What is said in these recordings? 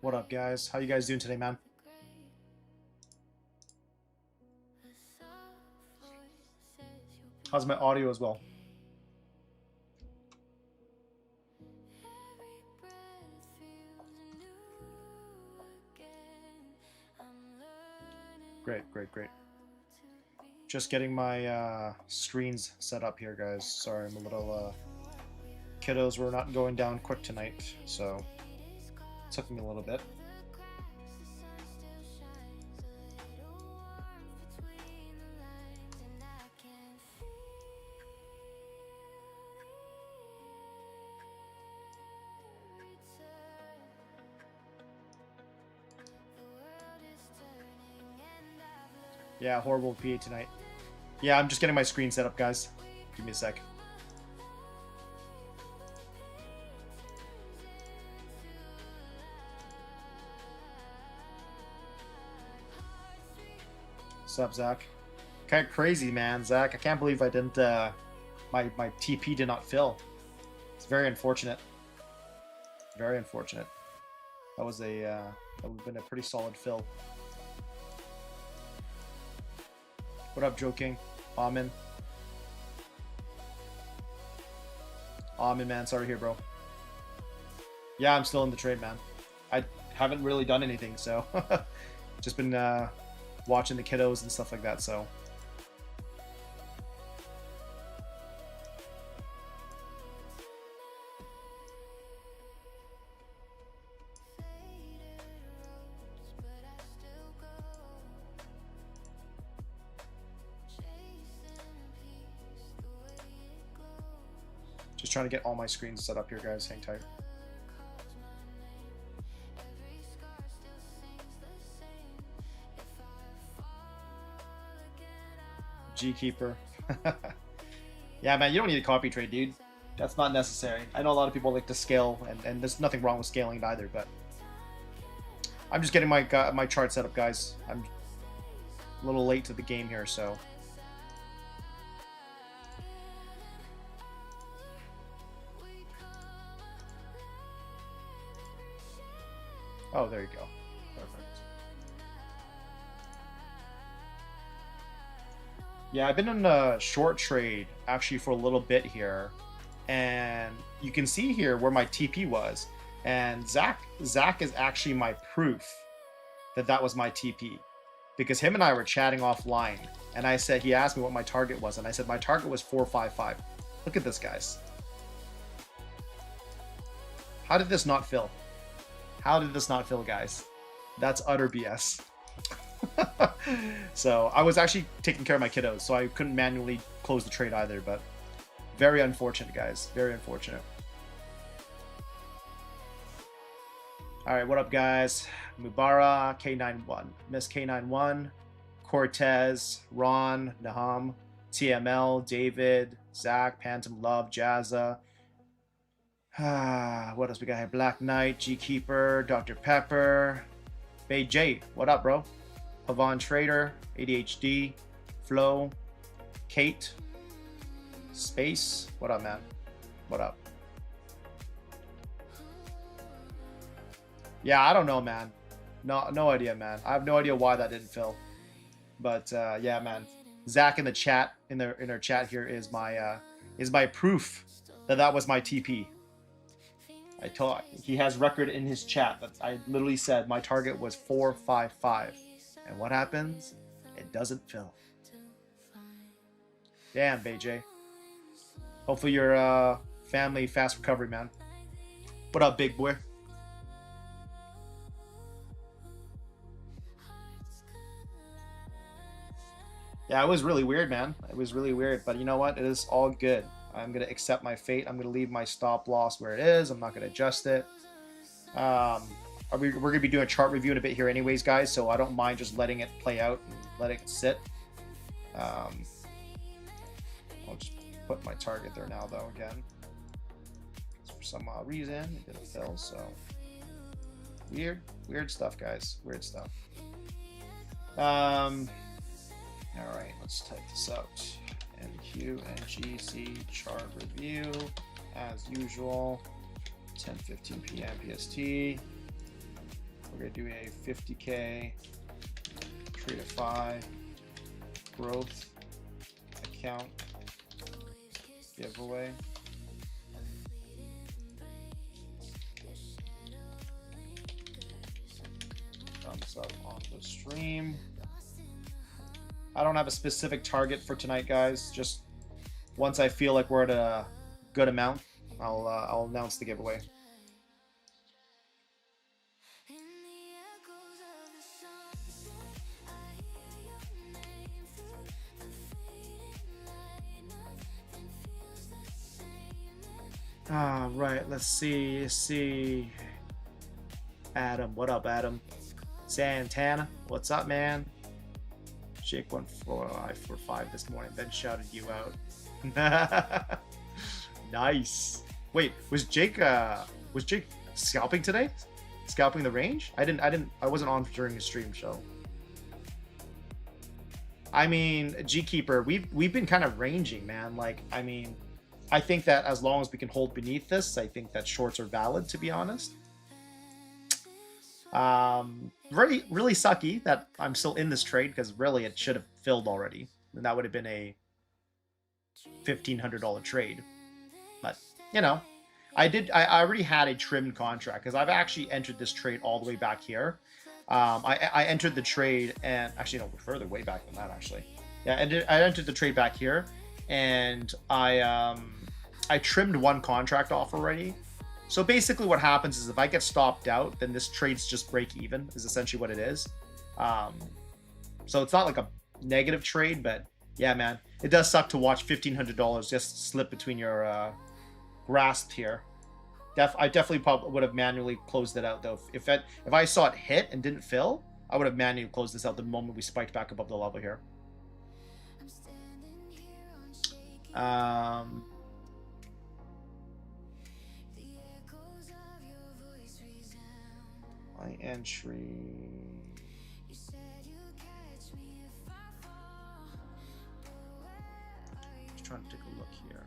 What up, guys? How you guys doing today, man? How's my audio as well? Great, great, great. Just getting my screens set up here, guys. Sorry, I'm a little... kiddos were not going down quick tonight, so it took me a little bit. Yeah, horrible PA tonight. Yeah, I'm just getting my screen set up, guys. Give me a sec. What's up, Zach? Kind of crazy, man, Zach. I can't believe I didn't. My TP did not fill. It's very unfortunate. Very unfortunate. That was a that would have been a pretty solid fill. What up, Joe King? Amin. Amin, man. Sorry to hear, bro. Yeah, I'm still in the trade, man. I haven't really done anything, so just been watching the kiddos and stuff like that, so. Just trying to get all my screens set up here, guys. Hang tight. G-Keeper. Yeah, man, you don't need a copy trade, dude. That's not necessary. I know a lot of people like to scale, and there's nothing wrong with scaling either, but I'm just getting my chart set up, guys. I'm a little late to the game here, so. Oh, there you go. Perfect. Yeah, I've been in a short trade actually for a little bit here, and you can see here where my TP was, and Zach is actually my proof that that was my TP, because him and I were chatting offline, and I said, he asked me what my target was, and I said my target was 455. Look at this, guys. How did this not fill? How did this not fill, guys? That's utter BS. So I was actually taking care of my kiddos, so I couldn't manually close the trade either, but very unfortunate, guys. Very unfortunate. All right, what up, guys? Mubara, K91, Miss K91, Cortez, Ron, Naham, TML, David, Zach, Pantom, Love, Jazza. What else we got here? Black Knight, G-Keeper, Dr. Pepper, Bay J. What up, bro? Pavon Trader, ADHD, Flo, Kate, Space. What up, man? What up? Yeah, I don't know, man. No idea, man. I have no idea why that didn't fill. But yeah, man. Zach in the chat, in our chat here is my proof that that was my TP. I told he has record in his chat that I literally said my target was 455, and what happens? It doesn't fill. Damn, BJ. Hopefully your family fast recovery, man. What up, big boy? Yeah, it was really weird, man. It was really weird, but you know what? It is all good. I'm going to accept my fate. I'm going to leave my stop loss where it is. I'm not going to adjust it. We're going to be doing a chart review in a bit here anyways, guys, so I don't mind just letting it play out and letting it sit. I'll just put my target there now, though, again. For some reason, it didn't fill, so... Weird stuff, guys. Weird stuff. All right, let's type this out. NQNGC chart review as usual, 10:15 p.m. PST. We're gonna do a 50K Tradeify growth account giveaway. Thumbs up on the stream. I don't have a specific target for tonight, guys. Just once I feel like we're at a good amount, I'll announce the giveaway. Right, let's see. Adam, what up, Adam? Santana, what's up, man? Jake went 4-5 this morning, then shouted you out. Nice. Wait, was Jake scalping today? Scalping the range? I wasn't on during the stream show. I mean, G-Keeper, we've been kind of ranging, man. Like, I mean, I think that as long as we can hold beneath this, I think that shorts are valid, to be honest. Really sucky that I'm still in this trade, because really it should have filled already, and that would have been a $1,500 trade. But you know, I already had a trimmed contract, because I've actually entered this trade all the way back here. I entered the trade, and actually no, further way back than that actually. Yeah, I entered the trade back here, and I trimmed one contract off already. So basically what happens is if I get stopped out, then this trade's just break even, is essentially what it is. So it's not like a negative trade, but yeah, man, it does suck to watch $1,500 just slip between your grasp here. I definitely probably would have manually closed it out though. If I saw it hit and didn't fill, I would have manually closed this out the moment we spiked back above the level here. My entry. Just trying to take a look here.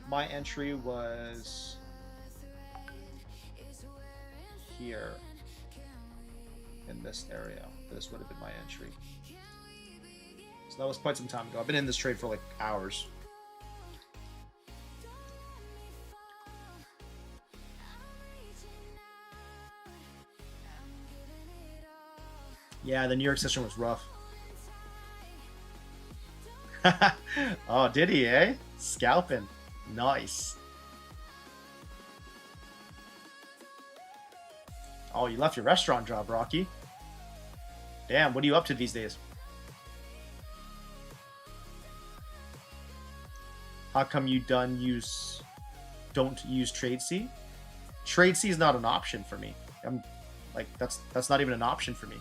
My entry was here in this area. This would have been my entry. So that was quite some time ago. I've been in this trade for like hours. Yeah, the New York session was rough. Oh, did he, eh? Scalping. Nice. Oh, you left your restaurant job, Rocky. Damn, what are you up to these days? How come you don't use TradeC? TradeC is not an option for me. I'm like that's not even an option for me.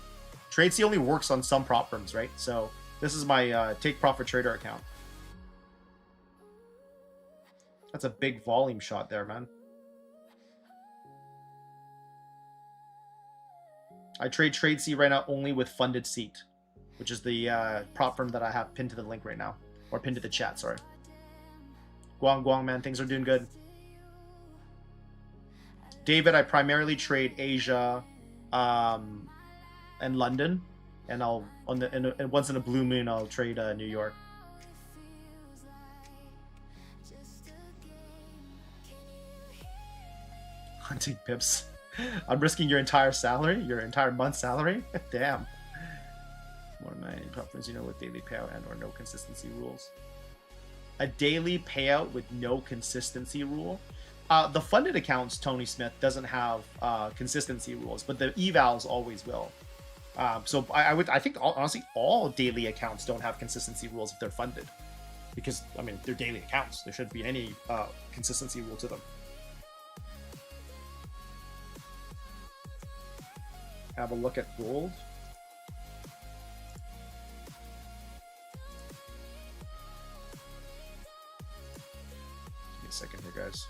TradeC only works on some prop firms, right? So this is my take profit trader account. That's a big volume shot there, man. I trade TradeC right now only with Funded Seat, which is the prop firm that I have pinned to the link right now, or pinned to the chat. Sorry. Guang, man, things are doing good. David, I primarily trade Asia, and London, and I'll once in a blue moon I'll trade New York. Hunting pips. I'm risking your entire salary, your entire month's salary. Damn. One of my preferences, you know, with daily payout and or no consistency rules. A daily payout with no consistency rule. The funded accounts, Tony Smith, doesn't have consistency rules, but the evals always will. So I think honestly all daily accounts don't have consistency rules if they're funded, because I mean they're daily accounts. There shouldn't be any consistency rule to them. Have a look at gold. Give me a second here, guys.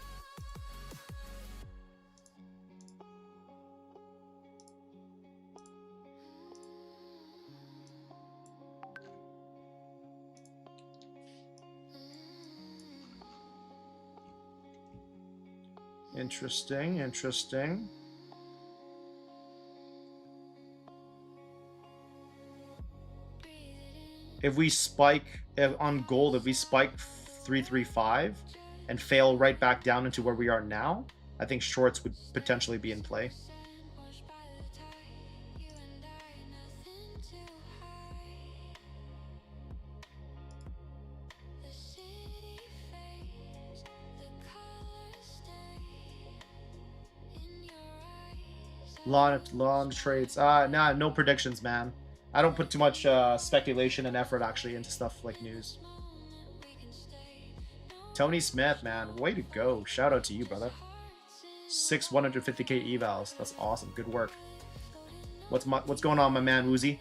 Interesting, interesting. If we spike on gold, if we spike 335 and fail right back down into where we are now, I think shorts would potentially be in play. Long trades. Nah, no predictions, man. I don't put too much speculation and effort actually into stuff like news. Tony Smith, man, way to go. Shout out to you, brother. 150k evals. That's awesome. Good work. What's going on, my man Woozy?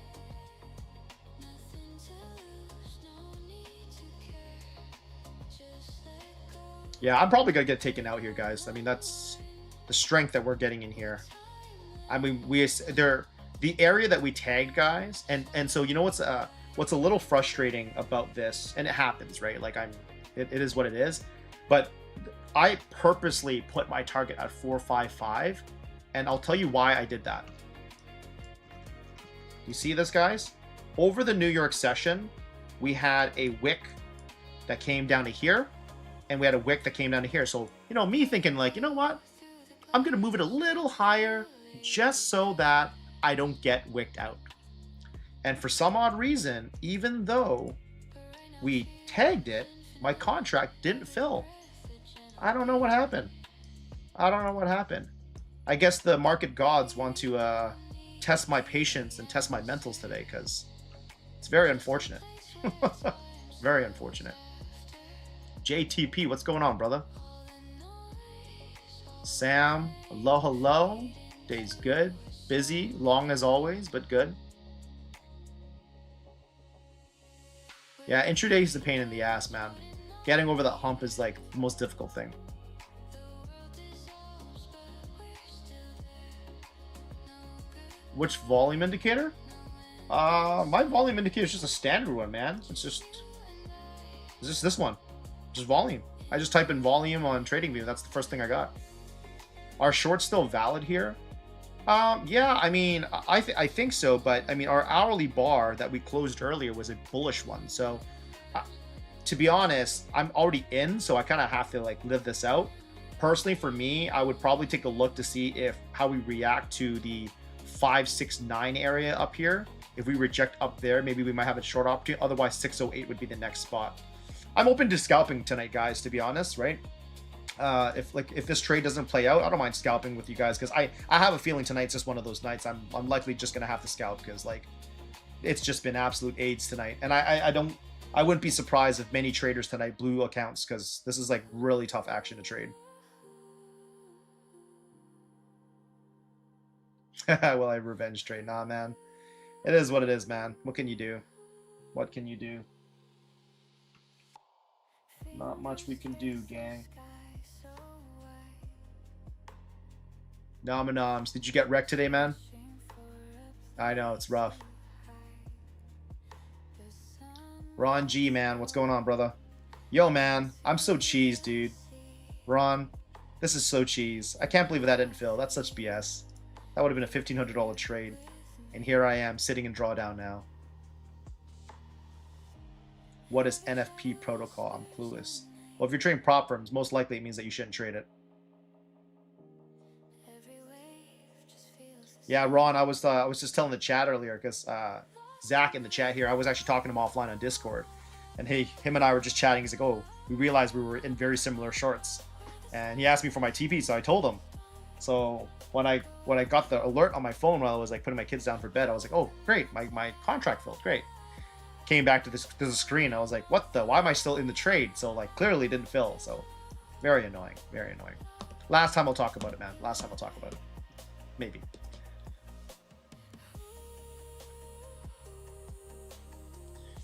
Yeah, I'm probably gonna get taken out here, guys. I mean, that's the strength that we're getting in here. I mean, the area that we tagged, guys, and so you know what's a little frustrating about this, and it happens, right? Like it is what it is, but I purposely put my target at 455, and I'll tell you why I did that. You see this, guys? Over the New York session, we had a wick that came down to here, and we had a wick that came down to here. So, you know, me thinking like, you know what? I'm going to move it a little higher just so that I don't get wicked out. And for some odd reason, even though we tagged it, my contract didn't fill. I don't know what happened. I guess the market gods want to test my patience and test my mentals today, because it's very unfortunate. Very unfortunate. JTP, what's going on, brother? Sam, hello. Day's good. Busy, long as always, but good. Yeah, intraday is a pain in the ass, man. Getting over that hump is like the most difficult thing. Which volume indicator? My volume indicator is just a standard one, man. It's just this one. Just volume. I just type in volume on TradingView. That's the first thing I got. Are shorts still valid here? Yeah, I mean, I think so, but I mean, our hourly bar that we closed earlier was a bullish one. So, to be honest, I'm already in, so I kind of have to like live this out. Personally, for me, I would probably take a look to see how we react to the 569 area up here. If we reject up there, maybe we might have a short opportunity. Otherwise, 608 would be the next spot. I'm open to scalping tonight, guys, to be honest, right? If this trade doesn't play out, I don't mind scalping with you guys, because I have a feeling tonight's just one of those nights I'm likely just gonna have to scalp, because like it's just been absolute AIDS tonight, and I wouldn't be surprised if many traders tonight blew accounts, because this is like really tough action to trade. Well, I revenge trade. Nah, man. It is what it is, man. What can you do? What can you do? Not much we can do, gang. Noms. Did you get wrecked today, man? I know, it's rough. Ron G, man. What's going on, brother? Yo, man. I'm so cheese, dude. Ron, this is so cheese. I can't believe that didn't fill. That's such BS. That would have been a $1,500 trade. And here I am sitting in drawdown now. What is NFP protocol? I'm clueless. Well, if you're trading prop firms, most likely it means that you shouldn't trade it. Yeah, Ron, I was just telling the chat earlier, because Zach in the chat here, I was actually talking to him offline on Discord, and him and I were just chatting. He's like, oh, we realized we were in very similar shorts, and he asked me for my TP, so I told him. So when I got the alert on my phone while I was like putting my kids down for bed, I was like, oh, great, my contract filled, great. Came back to the screen, I was like, what the? Why am I still in the trade? So like clearly didn't fill. So very annoying, very annoying. Last time I'll talk about it, man. Last time I'll talk about it. Maybe.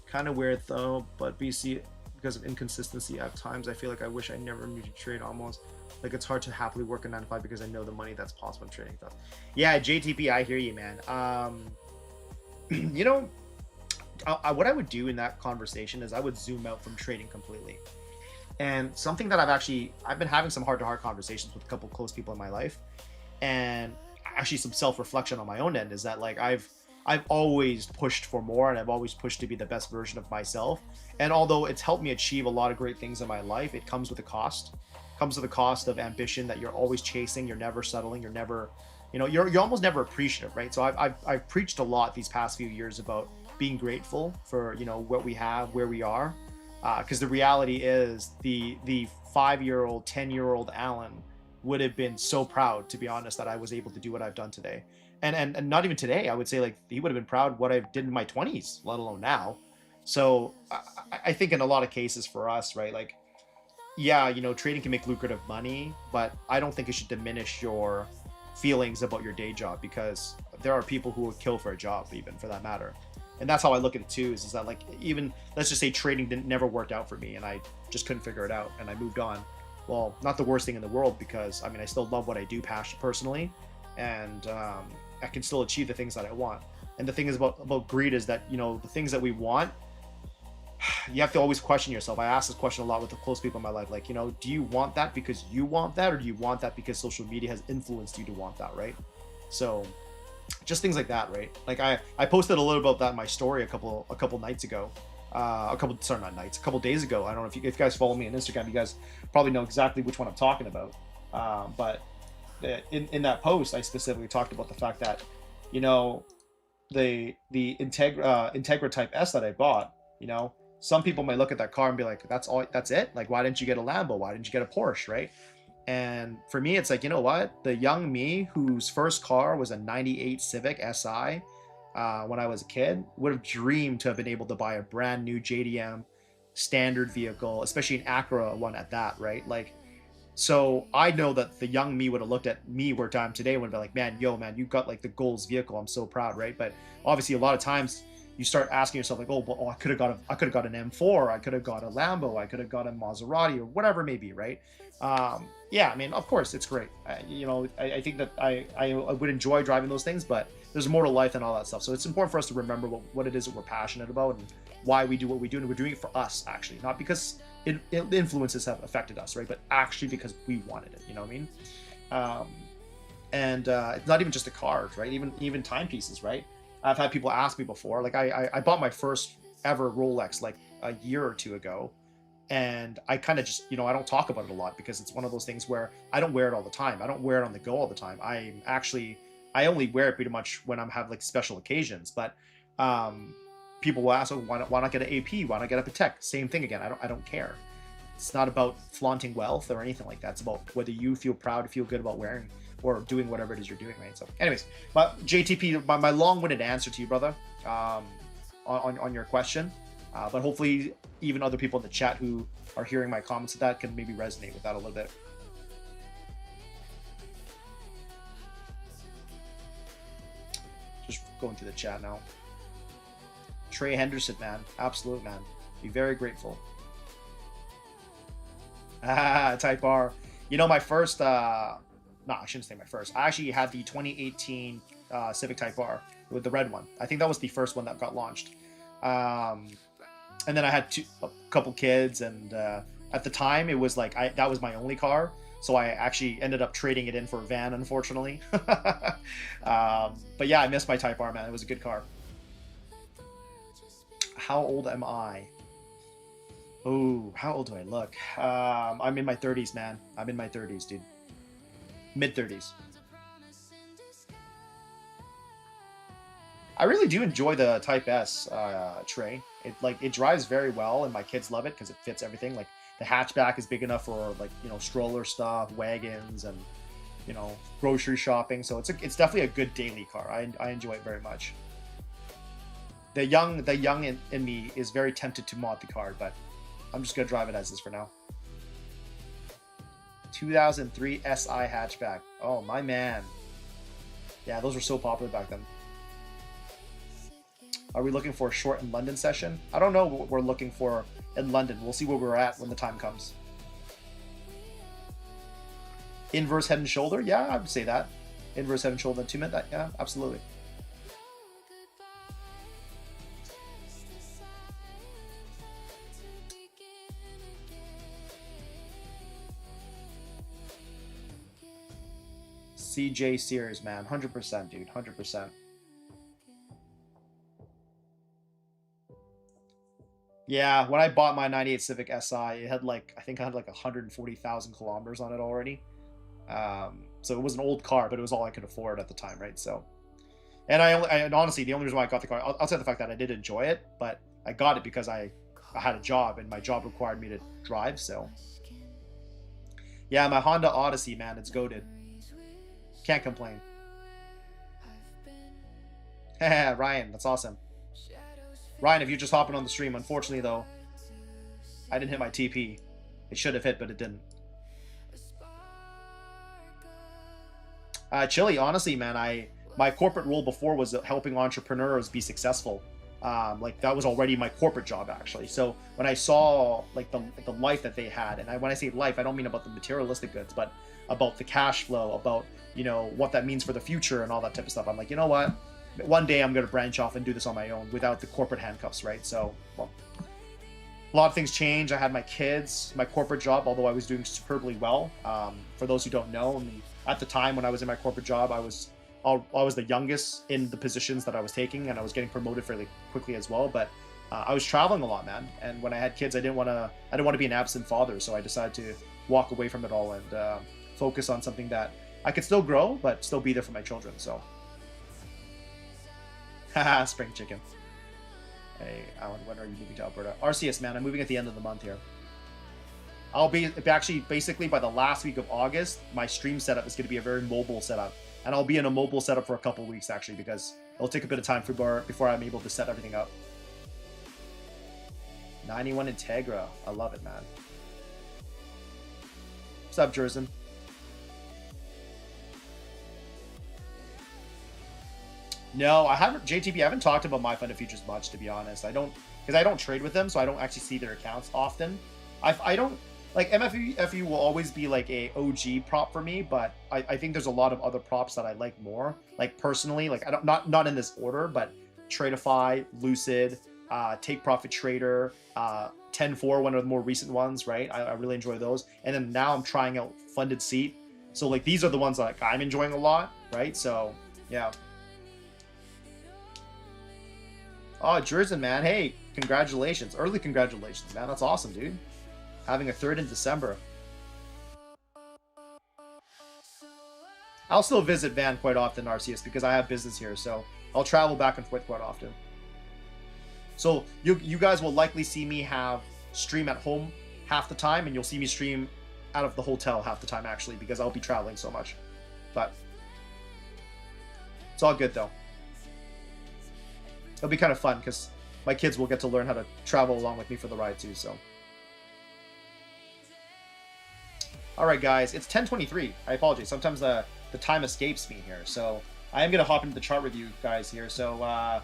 Kind of weird though, but BC, because of inconsistency at times, I feel like I wish I never knew to trade almost. Like it's hard to happily work a 9 to 5 because I know the money that's possible in trading stuff. Yeah, JTP, I hear you, man. You know, what I would do in that conversation is I would zoom out from trading completely. And something that I've been having some heart-to-heart conversations with a couple close people in my life, and actually some self-reflection on my own end, is that like I've always pushed for more, and I've always pushed to be the best version of myself. And although it's helped me achieve a lot of great things in my life, it comes with a cost. It comes with a cost of ambition that you're always chasing. You're never settling. You're never, you're almost never appreciative, right? So I've preached a lot these past few years about being grateful for what we have, where we are, because the reality is the 5-year-old, 10-year-old Alan would have been so proud, to be honest, that I was able to do what I've done today. And not even today, I would say, like, he would have been proud what I did in my 20s, let alone now. So I think in a lot of cases for us, right, like, yeah, trading can make lucrative money, but I don't think it should diminish your feelings about your day job, because there are people who would kill for a job, even, for that matter. And that's how I look at it too, is that, like, even, let's just say trading never worked out for me and I just couldn't figure it out and I moved on. Well, not the worst thing in the world, because I mean, I still love what I do personally, and I can still achieve the things that I want. And the thing is about greed is that, the things that we want, you have to always question yourself. I ask this question a lot with the close people in my life, like, do you want that because you want that, or do you want that because social media has influenced you to want that, right? So just things like that, right? Like I posted a little about that in my story a couple nights ago, a couple days ago. I don't know if you guys follow me on Instagram, you guys probably know exactly which one I'm talking about. But in that post, I specifically talked about the fact that, the Integra Type S that I bought, some people might look at that car and be like, that's it? Like, why didn't you get a Lambo? Why didn't you get a Porsche, right? And for me, it's like, you know what? The young me, whose first car was a 98 Civic Si, when I was a kid, would have dreamed to have been able to buy a brand new JDM standard vehicle, especially an Acura one at that, right? Like, so I know that the young me would have looked at me where I am today and would be like, man, you got like the goals vehicle. I'm so proud, right? But obviously, a lot of times you start asking yourself like, I could have got an M4, I could have got a Lambo, I could have got a Maserati, or whatever it may be, right? Yeah, I mean, of course, it's great. I think that I would enjoy driving those things, but there's more to life than all that stuff. So it's important for us to remember what it is that we're passionate about and why we do what we do, and we're doing it for us, actually, not because influences have affected us, right? But actually because we wanted it, you know what I mean? It's not even just the cars, right? Even timepieces, right? I've had people ask me before, like I bought my first ever Rolex like a year or two ago, and I kind of just, I don't talk about it a lot because it's one of those things where I don't wear it all the time. I don't wear it on the go all the time. I only wear it pretty much when I'm have like special occasions. But people will ask, oh, why not get an AP? Why not get a Patek? Same thing again. I don't care. It's not about flaunting wealth or anything like that. It's about whether you feel proud, feel good about wearing or doing whatever it is you're doing, right? So anyways, but JTP, my long-winded answer to you, brother, on your question. But hopefully even other people in the chat who are hearing my comments to that can maybe resonate with that a little bit. Just going through the chat now. Trey Henderson, man. Absolute, man. Be very grateful. Type R. My first, no, I shouldn't say my first. I actually had the 2018 Civic Type R with the red one. I think that was the first one that got launched. And then I had a couple kids, and at the time it was like that was my only car, so I actually ended up trading it in for a van, unfortunately. But yeah, I miss my Type R, man. It was a good car. How old am I? Oh, how old do I look? I'm in my 30s, man. I'm in my 30s, dude. Mid-30s. I really do enjoy the Type S, Trey. It drives very well, and my kids love it because it fits everything. Like, the hatchback is big enough for, like, stroller stuff, wagons, and grocery shopping. So it's definitely a good daily car. I enjoy it very much. The young in me is very tempted to mod the car, but I'm just gonna drive it as is for now. 2003 SI hatchback. Oh, my man. Yeah, those were so popular back then. Are we looking for a short in London session? I don't know what we're looking for in London. We'll see where we're at when the time comes. Inverse head and shoulder? Yeah, I would say that. Inverse head and shoulder in 2 minutes? Yeah, absolutely. CJ Sears, man. 100%, dude. 100%. Yeah, when I bought my 98 Civic Si, it had like, I think I had like 140,000 kilometers on it already. So it was an old car, but it was all I could afford at the time, right? So, and honestly, the only reason why I got the car, outside the fact that I did enjoy it, but I got it because I had a job and my job required me to drive. So, yeah, my Honda Odyssey, man, it's goated. Can't complain. Ryan, that's awesome. Ryan, if you're just hopping on the stream, unfortunately though, I didn't hit my TP. It should have hit, but it didn't. Chili, honestly, man, my corporate role before was helping entrepreneurs be successful. Like that was already my corporate job actually. So when I saw like the life that they had, and when I say life, I don't mean about the materialistic goods, but about the cash flow, about, you know, what that means for the future and all that type of stuff. I'm like, you know what? One day I'm going to branch off and do this on my own without the corporate handcuffs, right? So, well, a lot of things change. I had my kids, my corporate job, although I was doing superbly well. For those who don't know, I mean, at the time when I was in my corporate job, I was the youngest in the positions that I was taking, and I was getting promoted fairly quickly as well. But I was traveling a lot, man. And when I had kids, I didn't want to be an absent father, so I decided to walk away from it all and focus on something that I could still grow, but still be there for my children. So, haha, spring chicken. Hey, Alan, when are you moving to Alberta? RCS, man, I'm moving at the end of the month here. I'll be actually basically by the last week of August. My stream setup is going to be a very mobile setup. And I'll be in a mobile setup for a couple of weeks, actually, because it'll take a bit of time before I'm able to set everything up. 91 Integra. I love it, man. What's up, Jerzen? No, I haven't, JTB, I haven't talked about my fund of futures much, to be honest. Because I don't trade with them, so I don't actually see their accounts often. I don't, like, MFU will always be like a OG prop for me, but I think there's a lot of other props that I like more. Like, personally, like, not in this order, but Tradeify, Lucid, Take Profit Trader, 10-4, one of the more recent ones, right? I really enjoy those. And then now I'm trying out Funded Seat. So, like, these are the ones that like, I'm enjoying a lot, right? So, yeah. Oh, Jerzen, man. Hey, congratulations. Early congratulations, man. That's awesome, dude. Having a third in December. I'll still visit Van quite often, RCS, because I have business here, so I'll travel back and forth quite often. So you guys will likely see me have stream at home half the time, and you'll see me stream out of the hotel half the time, actually, because I'll be traveling so much. But it's all good, though. It'll be kind of fun, because my kids will get to learn how to travel along with me for the ride, too, so. Alright, guys, it's 10:23. I apologize. Sometimes the time escapes me here, so I am going to hop into the chart review, guys, here. So,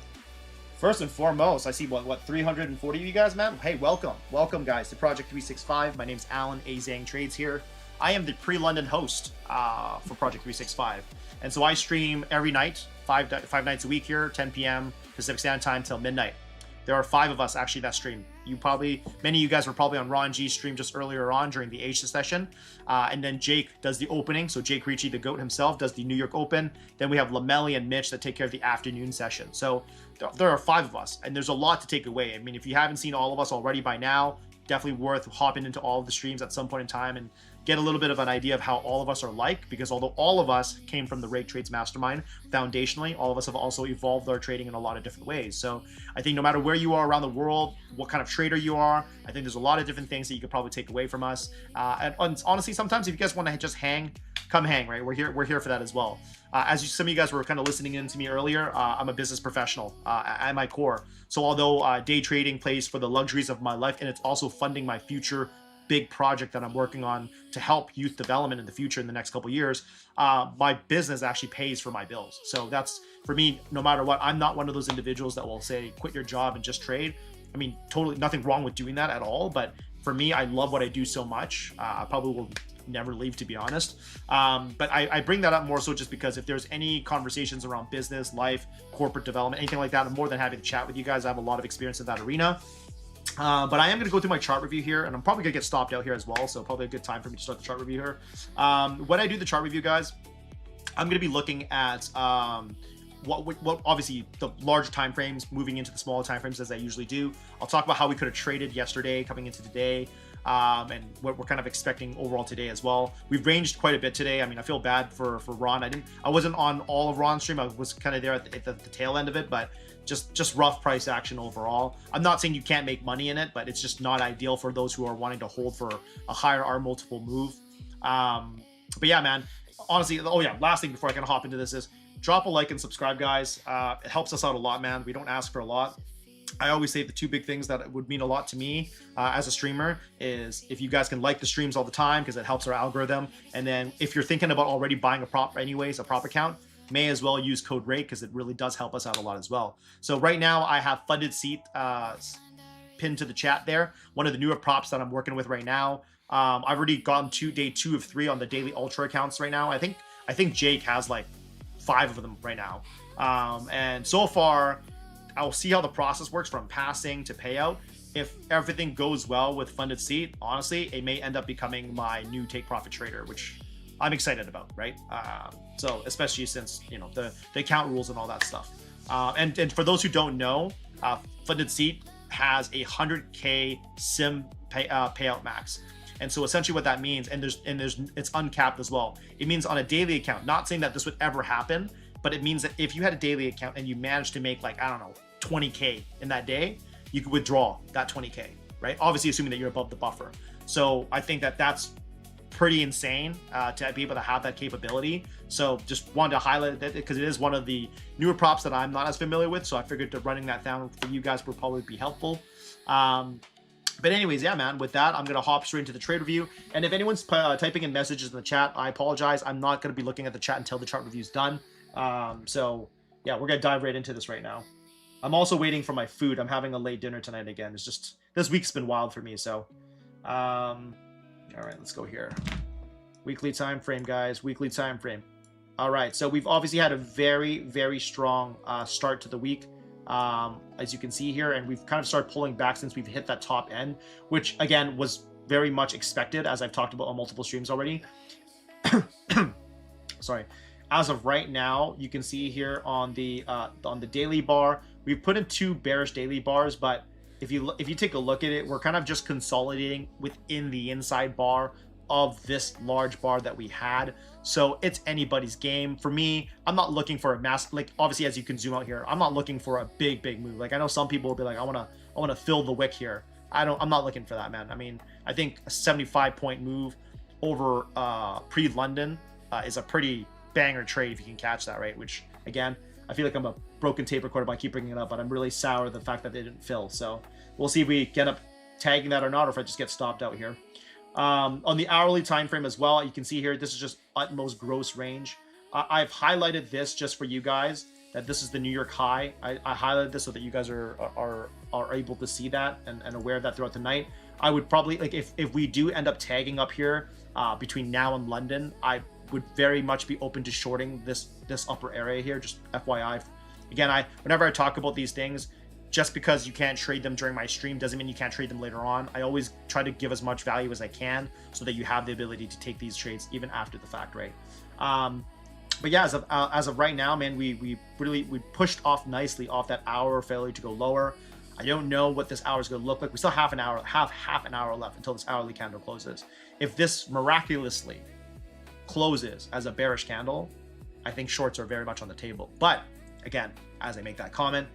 first and foremost, I see, what 340 of you guys, man? Hey, welcome. Welcome, guys, to Project 365. My name's Alan, Azheng Trades here. I am the pre-London host for Project 365. And so I stream every night, five nights a week here, 10 p.m. Pacific Standard Time till midnight. There are 5 of us actually that stream. Many of you guys were probably on Ron G's stream just earlier on during the Asia session. And then Jake does the opening. So Jake Ricci, the GOAT himself, does the New York Open. Then we have Lamelli and Mitch that take care of the afternoon session. So there are 5 of us, and there's a lot to take away. I mean, if you haven't seen all of us already by now, definitely worth hopping into all of the streams at some point in time and get a little bit of an idea of how all of us are like, because although all of us came from the Rake Trades Mastermind, foundationally, all of us have also evolved our trading in a lot of different ways. So I think no matter where you are around the world, what kind of trader you are, I think there's a lot of different things that you could probably take away from us. And honestly, sometimes if you guys want to just hang, come hang, right? We're here for that as well. Some of you guys were kind of listening in to me earlier, I'm a business professional at my core. So although day trading plays for the luxuries of my life, and it's also funding my future big project that I'm working on to help youth development in the future in the next couple of years, my business actually pays for my bills. So that's, for me, no matter what, I'm not one of those individuals that will say, quit your job and just trade. I mean, totally nothing wrong with doing that at all. But for me, I love what I do so much. I probably will never leave, to be honest. But I bring that up more so just because if there's any conversations around business, life, corporate development, anything like that, I'm more than happy to chat with you guys. I have a lot of experience in that arena. But I am going to go through my chart review here, and I'm probably going to get stopped out here as well, so probably a good time for me to start the chart review here. When I do the chart review, guys, I'm going to be looking at what obviously the larger time frames moving into the smaller time frames, as I usually do. I'll talk about how we could have traded yesterday coming into today, and what we're kind of expecting overall today as well. We've ranged quite a bit today. I mean, I feel bad for Ron. I wasn't on all of Ron's stream. I was kind of there at the tail end of it, but just rough price action overall. I'm not saying you can't make money in it, but it's just not ideal for those who are wanting to hold for a higher R multiple move. But yeah, man, honestly, oh yeah, last thing before I kind of hop into this is drop a like and subscribe, guys. It helps us out a lot, man. We don't ask for a lot. I always say the two big things that would mean a lot to me as a streamer is if you guys can like the streams all the time, because it helps our algorithm. And then if you're thinking about already buying a prop anyways, a prop account, may as well use code RATE, because it really does help us out a lot as well. So right now I have funded seat pinned to the chat there. One of the newer props that I'm working with right now. I've already gone to day 2 of 3 on the daily ultra accounts right now. I think Jake has like 5 of them right now. And so far, I'll see how the process works from passing to payout. If everything goes well with funded seat, honestly, it may end up becoming my new take profit trader, which I'm excited about, right? So especially since, you know, the account rules and all that stuff. And for those who don't know, funded seat has a 100K sim payout max. And so essentially what that means, and it's uncapped as well. It means on a daily account, not saying that this would ever happen, but it means that if you had a daily account and you managed to make like, I don't know, 20K in that day, you could withdraw that 20K, right? Obviously, assuming that you're above the buffer. So I think that that's pretty insane to be able to have that capability. So just wanted to highlight that because it is one of the newer props that I'm not as familiar with. So I figured that running that down for you guys would probably be helpful. But anyways, yeah, man, with that, I'm going to hop straight into the trade review. And if anyone's typing in messages in the chat, I apologize. I'm not going to be looking at the chat until the chart review is done. So yeah, we're going to dive right into this right now. I'm also waiting for my food. I'm having a late dinner tonight again. It's just, this week's been wild for me. So, all right, let's go here. Weekly time frame, guys. Weekly time frame. All right, so we've obviously had a very, very strong start to the week. As you can see here, and we've kind of started pulling back since we've hit that top end, which again was very much expected, as I've talked about on multiple streams already. Sorry. As of right now, you can see here on the daily bar, we've put in 2 bearish daily bars, but if you take a look at it, we're kind of just consolidating within the inside bar of this large bar that we had. So it's anybody's game. For me, I'm not looking for a mass, like obviously as you can zoom out here, I'm not looking for a big move. Like I know some people will be like, I want to fill the wick here. I'm not looking for that, man. I mean, I think a 75-point move over pre-London is a pretty banger trade if you can catch that, right? Which again, I feel like I'm a broken tape recorder by keep bringing it up, but I'm really sour the fact that they didn't fill. So we'll see if we end up tagging that or not, or if I just get stopped out here. On the hourly time frame as well, you can see here, this is just utmost gross range. I've highlighted this just for you guys, that this is the New York high. I highlighted this so that you guys are able to see that and aware of that throughout the night. I would probably, like, if we do end up tagging up here between now and London, I would very much be open to shorting this upper area here, just FYI. Again, whenever I talk about these things, just because you can't trade them during my stream doesn't mean you can't trade them later on. I always try to give as much value as I can so that you have the ability to take these trades even after the fact, right? But yeah, as of right now, man, we pushed off nicely off that hour failure to go lower. I don't know what this hour is going to look like. We still have half an hour left until this hourly candle closes. If this miraculously closes as a bearish candle, I think shorts are very much on the table. But again, as I make that comment,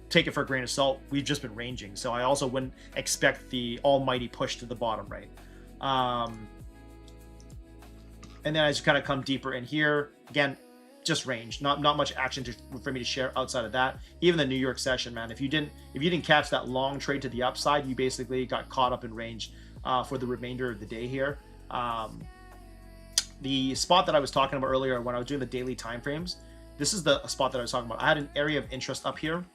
take it for a grain of salt. We've just been ranging, so I also wouldn't expect the almighty push to the bottom, right? And then as you kind of come deeper in here, again, just range, not much action for me to share outside of that. Even the New York session, man, if you didn't catch that long trade to the upside, you basically got caught up in range for the remainder of the day here. The spot that I was talking about earlier when I was doing the daily time frames, this is the spot that I was talking about. I had an area of interest up here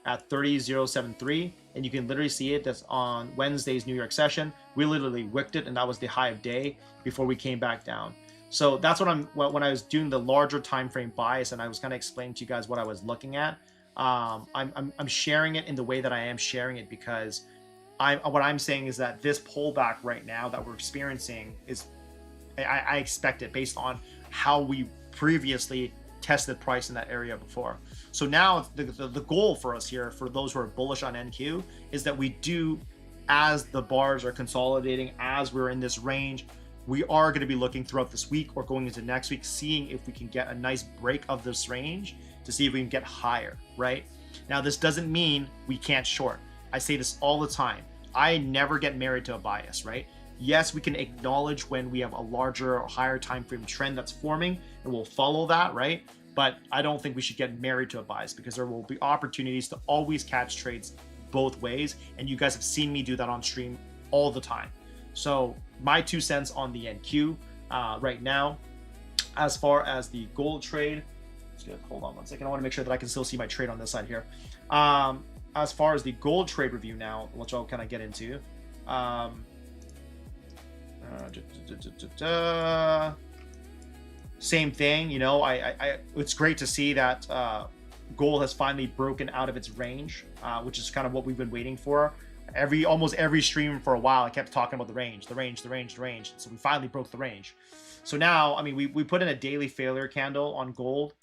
at 30.073, and you can literally see it. That's on Wednesday's New York session. We literally wicked it, and that was the high of day before we came back down. So that's what when I was doing the larger time frame bias, and I was kind of explaining to you guys what I was looking at. I'm sharing it in the way that I am sharing it because what I'm saying is that this pullback right now that we're experiencing is I expect it based on how we previously tested price in that area before. So now the goal for us here, for those who are bullish on NQ, is that we do, as the bars are consolidating, as we're in this range, we are going to be looking throughout this week or going into next week, seeing if we can get a nice break of this range to see if we can get higher, right? Now, this doesn't mean we can't short. I say this all the time. I never get married to a bias, right? Yes, we can acknowledge when we have a larger or higher time frame trend that's forming, and we'll follow that, right? But I don't think we should get married to a bias, because there will be opportunities to always catch trades both ways, and you guys have seen me do that on stream all the time. So my 2 cents on the NQ right now. As far as the gold trade, hold on one second. I want to make sure that I can still see my trade on this side here. As far as the gold trade review now, which I'll kind of get into. Same thing, you know, it's great to see that gold has finally broken out of its range, which is kind of what we've been waiting for. Almost every stream for a while, I kept talking about the range. So we finally broke the range. So now, I mean, we put in a daily failure candle on gold.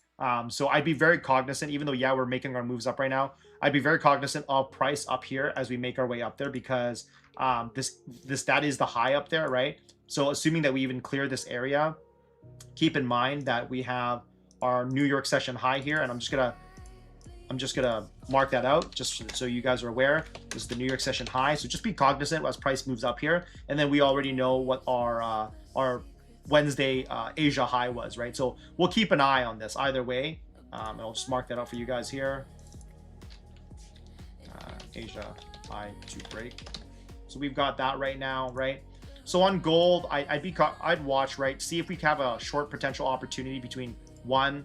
So I'd be very cognizant, even though, yeah, we're making our moves up right now, I'd be very cognizant of price up here as we make our way up there, because that is the high up there, right? So assuming that we even clear this area, keep in mind that we have our New York session high here, and I'm just gonna mark that out just so you guys are aware. This is the New York session high, so just be cognizant as price moves up here, and then we already know what our Wednesday Asia high was, right? So we'll keep an eye on this either way. And I'll just mark that out for you guys here. Asia high to break. So we've got that right now, right? So on gold, I'd watch, right? See if we have a short potential opportunity between 1,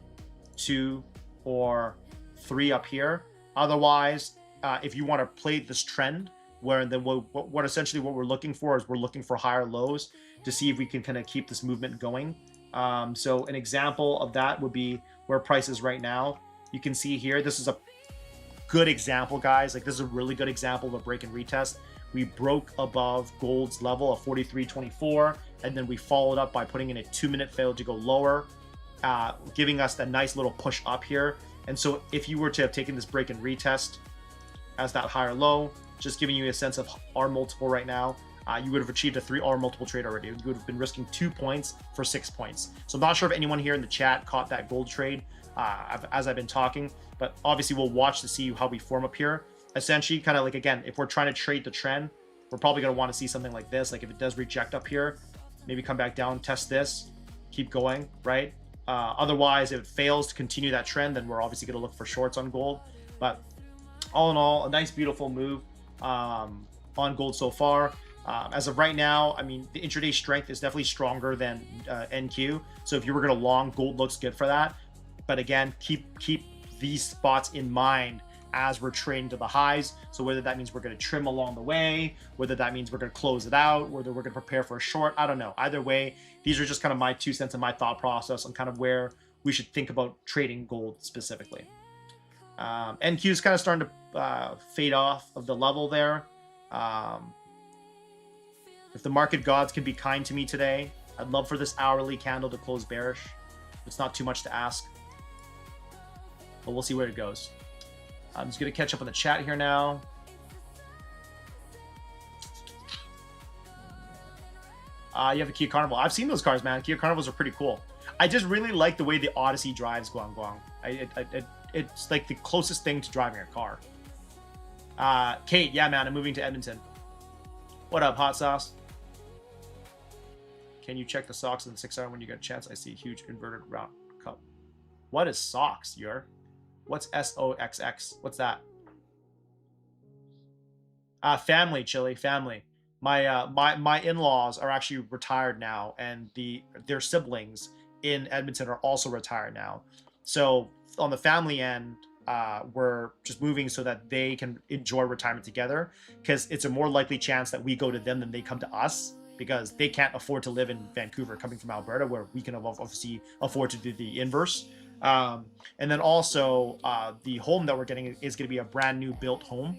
2, or 3 up here. Otherwise, if you want to play this trend, where then what essentially what we're looking for is we're looking for higher lows to see if we can kind of keep this movement going. So an example of that would be where price is right now. You can see here, this is a good example, guys. Like, this is a really good example of a break and retest. We broke above gold's level of 43.24, and then we followed up by putting in a 2-minute fail to go lower, giving us that nice little push up here. And so if you were to have taken this break and retest as that higher low, just giving you a sense of our multiple right now, you would have achieved a 3R multiple trade already. You would have been risking 2 points for 6 points. So I'm not sure if anyone here in the chat caught that gold trade as I've been talking, but obviously we'll watch to see how we form up here. Essentially, kind of like, again, if we're trying to trade the trend, we're probably going to want to see something like this. Like, if it does reject up here, maybe come back down, test this, keep going, right? Otherwise, if it fails to continue that trend, then we're obviously going to look for shorts on gold. But all in all, a nice, beautiful move on gold so far. As of right now, I mean, the intraday strength is definitely stronger than NQ. So if you were going to long, gold looks good for that. But again, keep these spots in mind as we're trading to the highs. So whether that means we're going to trim along the way, whether that means we're going to close it out, whether we're going to prepare for a short, I don't know. Either way, these are just kind of my 2 cents and my thought process on kind of where we should think about trading gold specifically. NQ is kind of starting to fade off of the level there. If the market gods can be kind to me today, I'd love for this hourly candle to close bearish. It's not too much to ask, but we'll see where it goes. I'm just going to catch up on the chat here now. You have a Kia Carnival. I've seen those cars, man. Kia Carnivals are pretty cool. I just really like the way the Odyssey drives Guang Guang. It's like the closest thing to driving a car. Kate, yeah, man, I'm moving to Edmonton. What up, Hot Sauce? Can you check the socks in the 6 hour when you get a chance? I see a huge inverted round cup. What is socks, What's SOXX? What's that? Family, Chili, family. My in-laws are actually retired now, and their siblings in Edmonton are also retired now. So on the family end, we're just moving so that they can enjoy retirement together, because it's a more likely chance that we go to them than they come to us, because they can't afford to live in Vancouver coming from Alberta, where we can obviously afford to do the inverse. And then also the home that we're getting is going to be a brand new built home.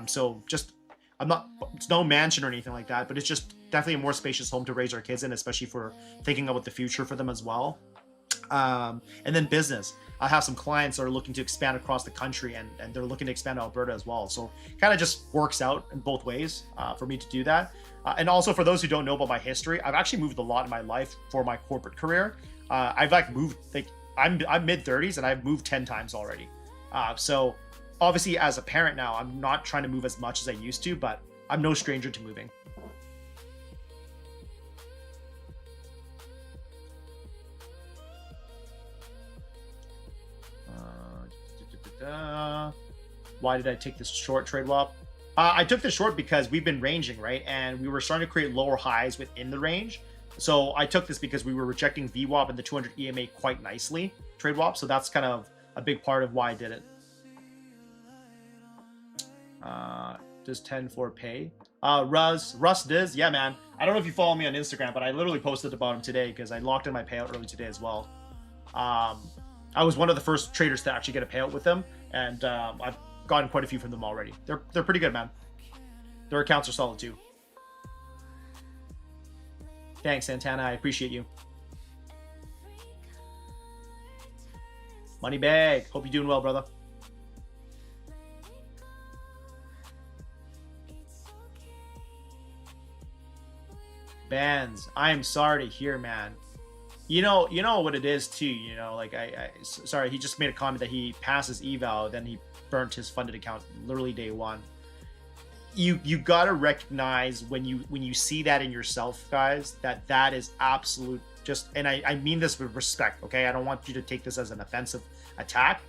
So just, it's no mansion or anything like that, but it's just definitely a more spacious home to raise our kids in, especially for thinking about the future for them as well. And then business. I have some clients that are looking to expand across the country, and they're looking to expand to Alberta as well. So kind of just works out in both ways for me to do that. And also for those who don't know about my history, I've actually moved a lot in my life for my corporate career. I've like moved, like I'm mid 30s and I've moved 10 times already. So obviously as a parent now, I'm not trying to move as much as I used to, but I'm no stranger to moving. Why did I take this short trade swap? I took the short because we've been ranging, right? And we were starting to create lower highs within the range. So I took this because we were rejecting VWAP and the 200 EMA quite nicely, trade swap. So that's kind of a big part of why I did it. Does 10-4 pay? Russ does. Yeah, man. I don't know if you follow me on Instagram, but I literally posted about him today because I locked in my payout early today as well. I was one of the first traders to actually get a payout with them, and I've gotten quite a few from them already. They're pretty good, man. Their accounts are solid too. Thanks, Santana. I appreciate you. Money bag. Hope you're doing well, brother. Bands. I am sorry to hear, man. You know what it is too. You know, like sorry, he just made a comment that he passes eval, then he burnt his funded account literally day one. You gotta recognize when you see that in yourself, guys, that is absolute just, and I mean this with respect, okay? I don't want you to take this as an offensive attack.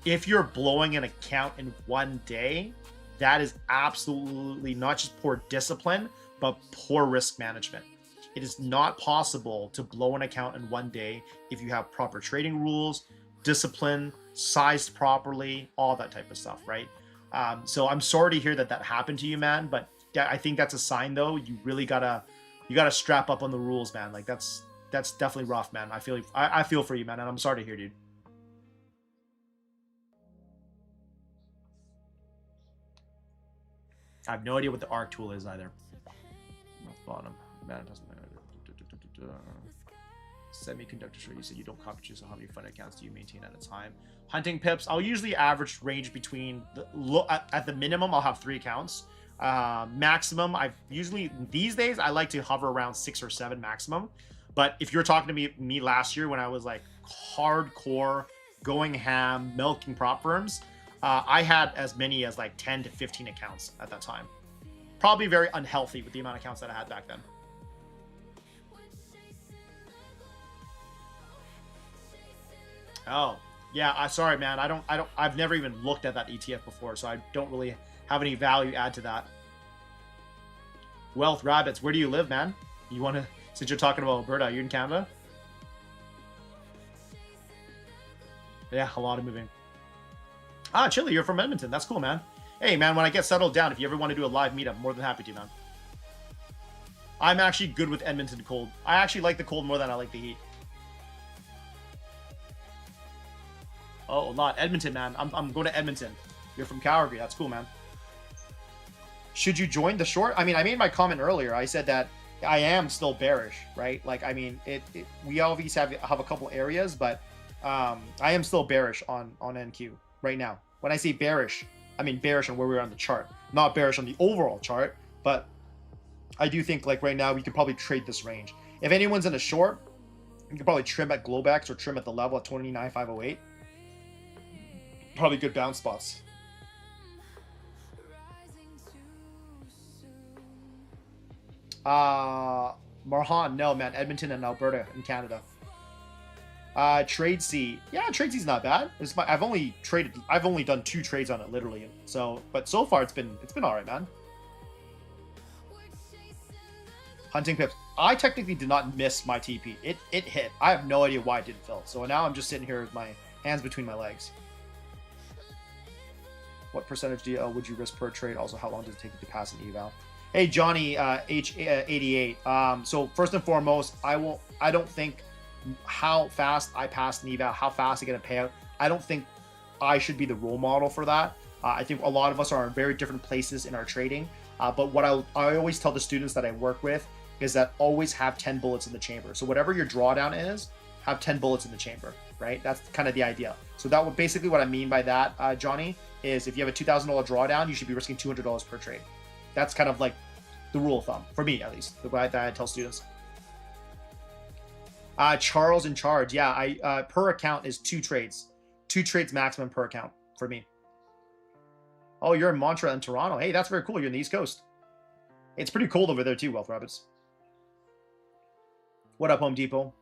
If you're blowing an account in one day, that is absolutely not just poor discipline, but poor risk management. It is not possible to blow an account in one day if you have proper trading rules, discipline, sized properly, all that type of stuff, right? So I'm sorry to hear that happened to you, man. But I think that's a sign, though. You really gotta strap up on the rules, man. Like that's definitely rough, man. I feel for you, man, and I'm sorry to hear, dude. I have no idea what the ARC tool is either. Bottom. Man, it doesn't matter. Semiconductor short. You said you don't copy, so how many fund accounts do you maintain at a time? Hunting pips. I'll usually average range between at the minimum I'll have 3 accounts. Maximum I've usually these days I like to hover around 6 or 7 maximum. But if you're talking to me last year when I was like hardcore going ham milking prop firms, I had as many as like 10 to 15 accounts at that time. Probably very unhealthy with the amount of accounts that I had back then. Oh, yeah. Sorry, man. I've never even looked at that ETF before, so I don't really have any value add to that. Wealth Rabbits, where do you live, man? You want to, since you're talking about Alberta, are you in Canada? Yeah, a lot of moving. Ah, Chile, you're from Edmonton. That's cool, man. Hey, man, when I get settled down, if you ever want to do a live meetup, more than happy to, man. I'm actually good with Edmonton cold. I actually like the cold more than I like the heat. Oh, not Edmonton, man. I'm going to Edmonton. You're from Calgary. That's cool, man. Should you join the short? I mean, I made my comment earlier. I said that I am still bearish, right? Like, I mean, we obviously have a couple areas, but I am still bearish on NQ right now. When I say bearish, I mean bearish on where we're on the chart, not bearish on the overall chart. But I do think like right now we could probably trade this range. If anyone's in a short, you can probably trim at Globex or trim at the level at 29,508. Probably good bounce spots. Marhan, no, man. Edmonton and Alberta in Canada. Trade C, yeah, Trade C's not bad. I've only done 2 trades on it literally. So, but so far it's been all right, man. Hunting pips. I technically did not miss my TP. It hit. I have no idea why it didn't fill. So now I'm just sitting here with my hands between my legs. What percentage would you risk per trade? Also, how long does it take you to pass an eval? Hey, Johnny H88. So first and foremost, I don't think how fast I pass an eval, how fast I get a payout. I don't think I should be the role model for that. I think a lot of us are in very different places in our trading. But what I always tell the students that I work with is that always have 10 bullets in the chamber. So whatever your drawdown is, have 10 bullets in the chamber, right? That's kind of the idea. So that would basically what I mean by that, Johnny, is if you have a $2,000 drawdown, you should be risking $200 per trade. That's kind of like the rule of thumb, for me at least, the way that I tell students. Charles in charge. Yeah, I per account is 2 trades. 2 trades maximum per account for me. Oh, you're in Montreal and Toronto. Hey, that's very cool. You're in the East Coast. It's pretty cold over there too, Wealth Rabbits. What up, Home Depot?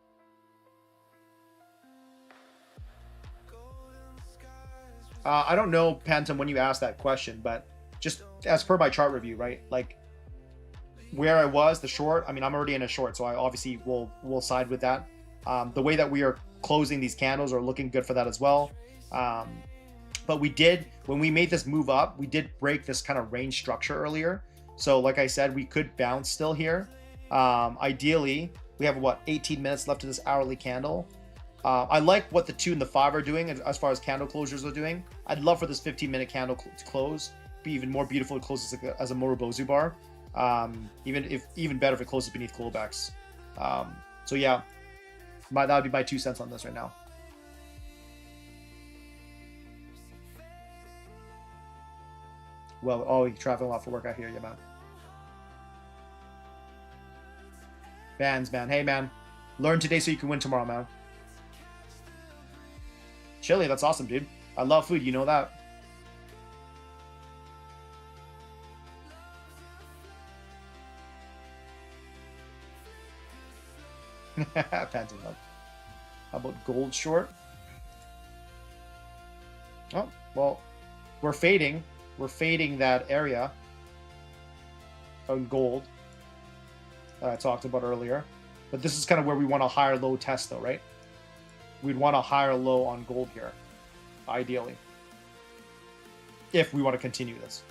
I don't know, Pantom, when you asked that question, but just as per my chart review, right? Like where I was, the short, I mean, I'm already in a short, so I obviously will side with that. The way that we are closing these candles are looking good for that as well. But we did, when we made this move up, we did break this kind of range structure earlier. So like I said, we could bounce still here. Ideally, we have what, 18 minutes left of this hourly candle. I like what the 2 and the 5 are doing as far as candle closures are doing. I'd love for this 15-minute candle to close. Be even more beautiful to close as a Morobozu bar. Even better if it closes beneath callbacks. So yeah, that would be my 2 cents on this right now. Well, oh, you're traveling a lot for work. I hear you, man. Bands, man. Hey, man. Learn today so you can win tomorrow, man. Chili, that's awesome, dude. I love food. You know that. Phantom Hub. How about gold short? Oh, well, we're fading. We're fading that area on gold that I talked about earlier. But this is kind of where we want a higher low test though, right? We'd want a higher low on gold here, ideally, if we want to continue this.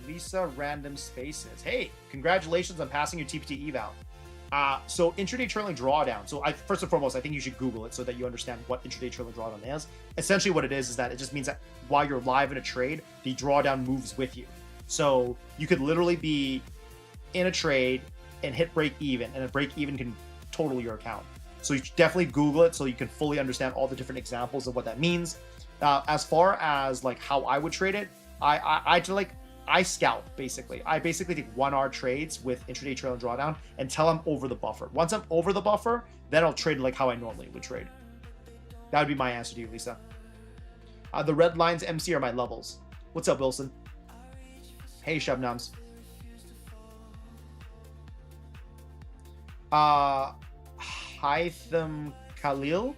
Lisa Random Spaces. Hey, congratulations on passing your TPT eval. So intraday trailing drawdown. So first and foremost, I think you should Google it so that you understand what intraday trailing drawdown is. Essentially what it is that it just means that while you're live in a trade, the drawdown moves with you. So you could literally be in a trade and hit break even, and a break even can total your account. So you should definitely Google it so you can fully understand all the different examples of what that means. As far as like how I would trade it, I scalp basically. I basically take 1-hour trades with intraday trail and drawdown until I'm over the buffer. Once I'm over the buffer, then I'll trade like how I normally would trade. That would be my answer to you, Lisa. The red lines MC are my levels. What's up, Wilson? Hey, Shabnams. Hytham Khalil.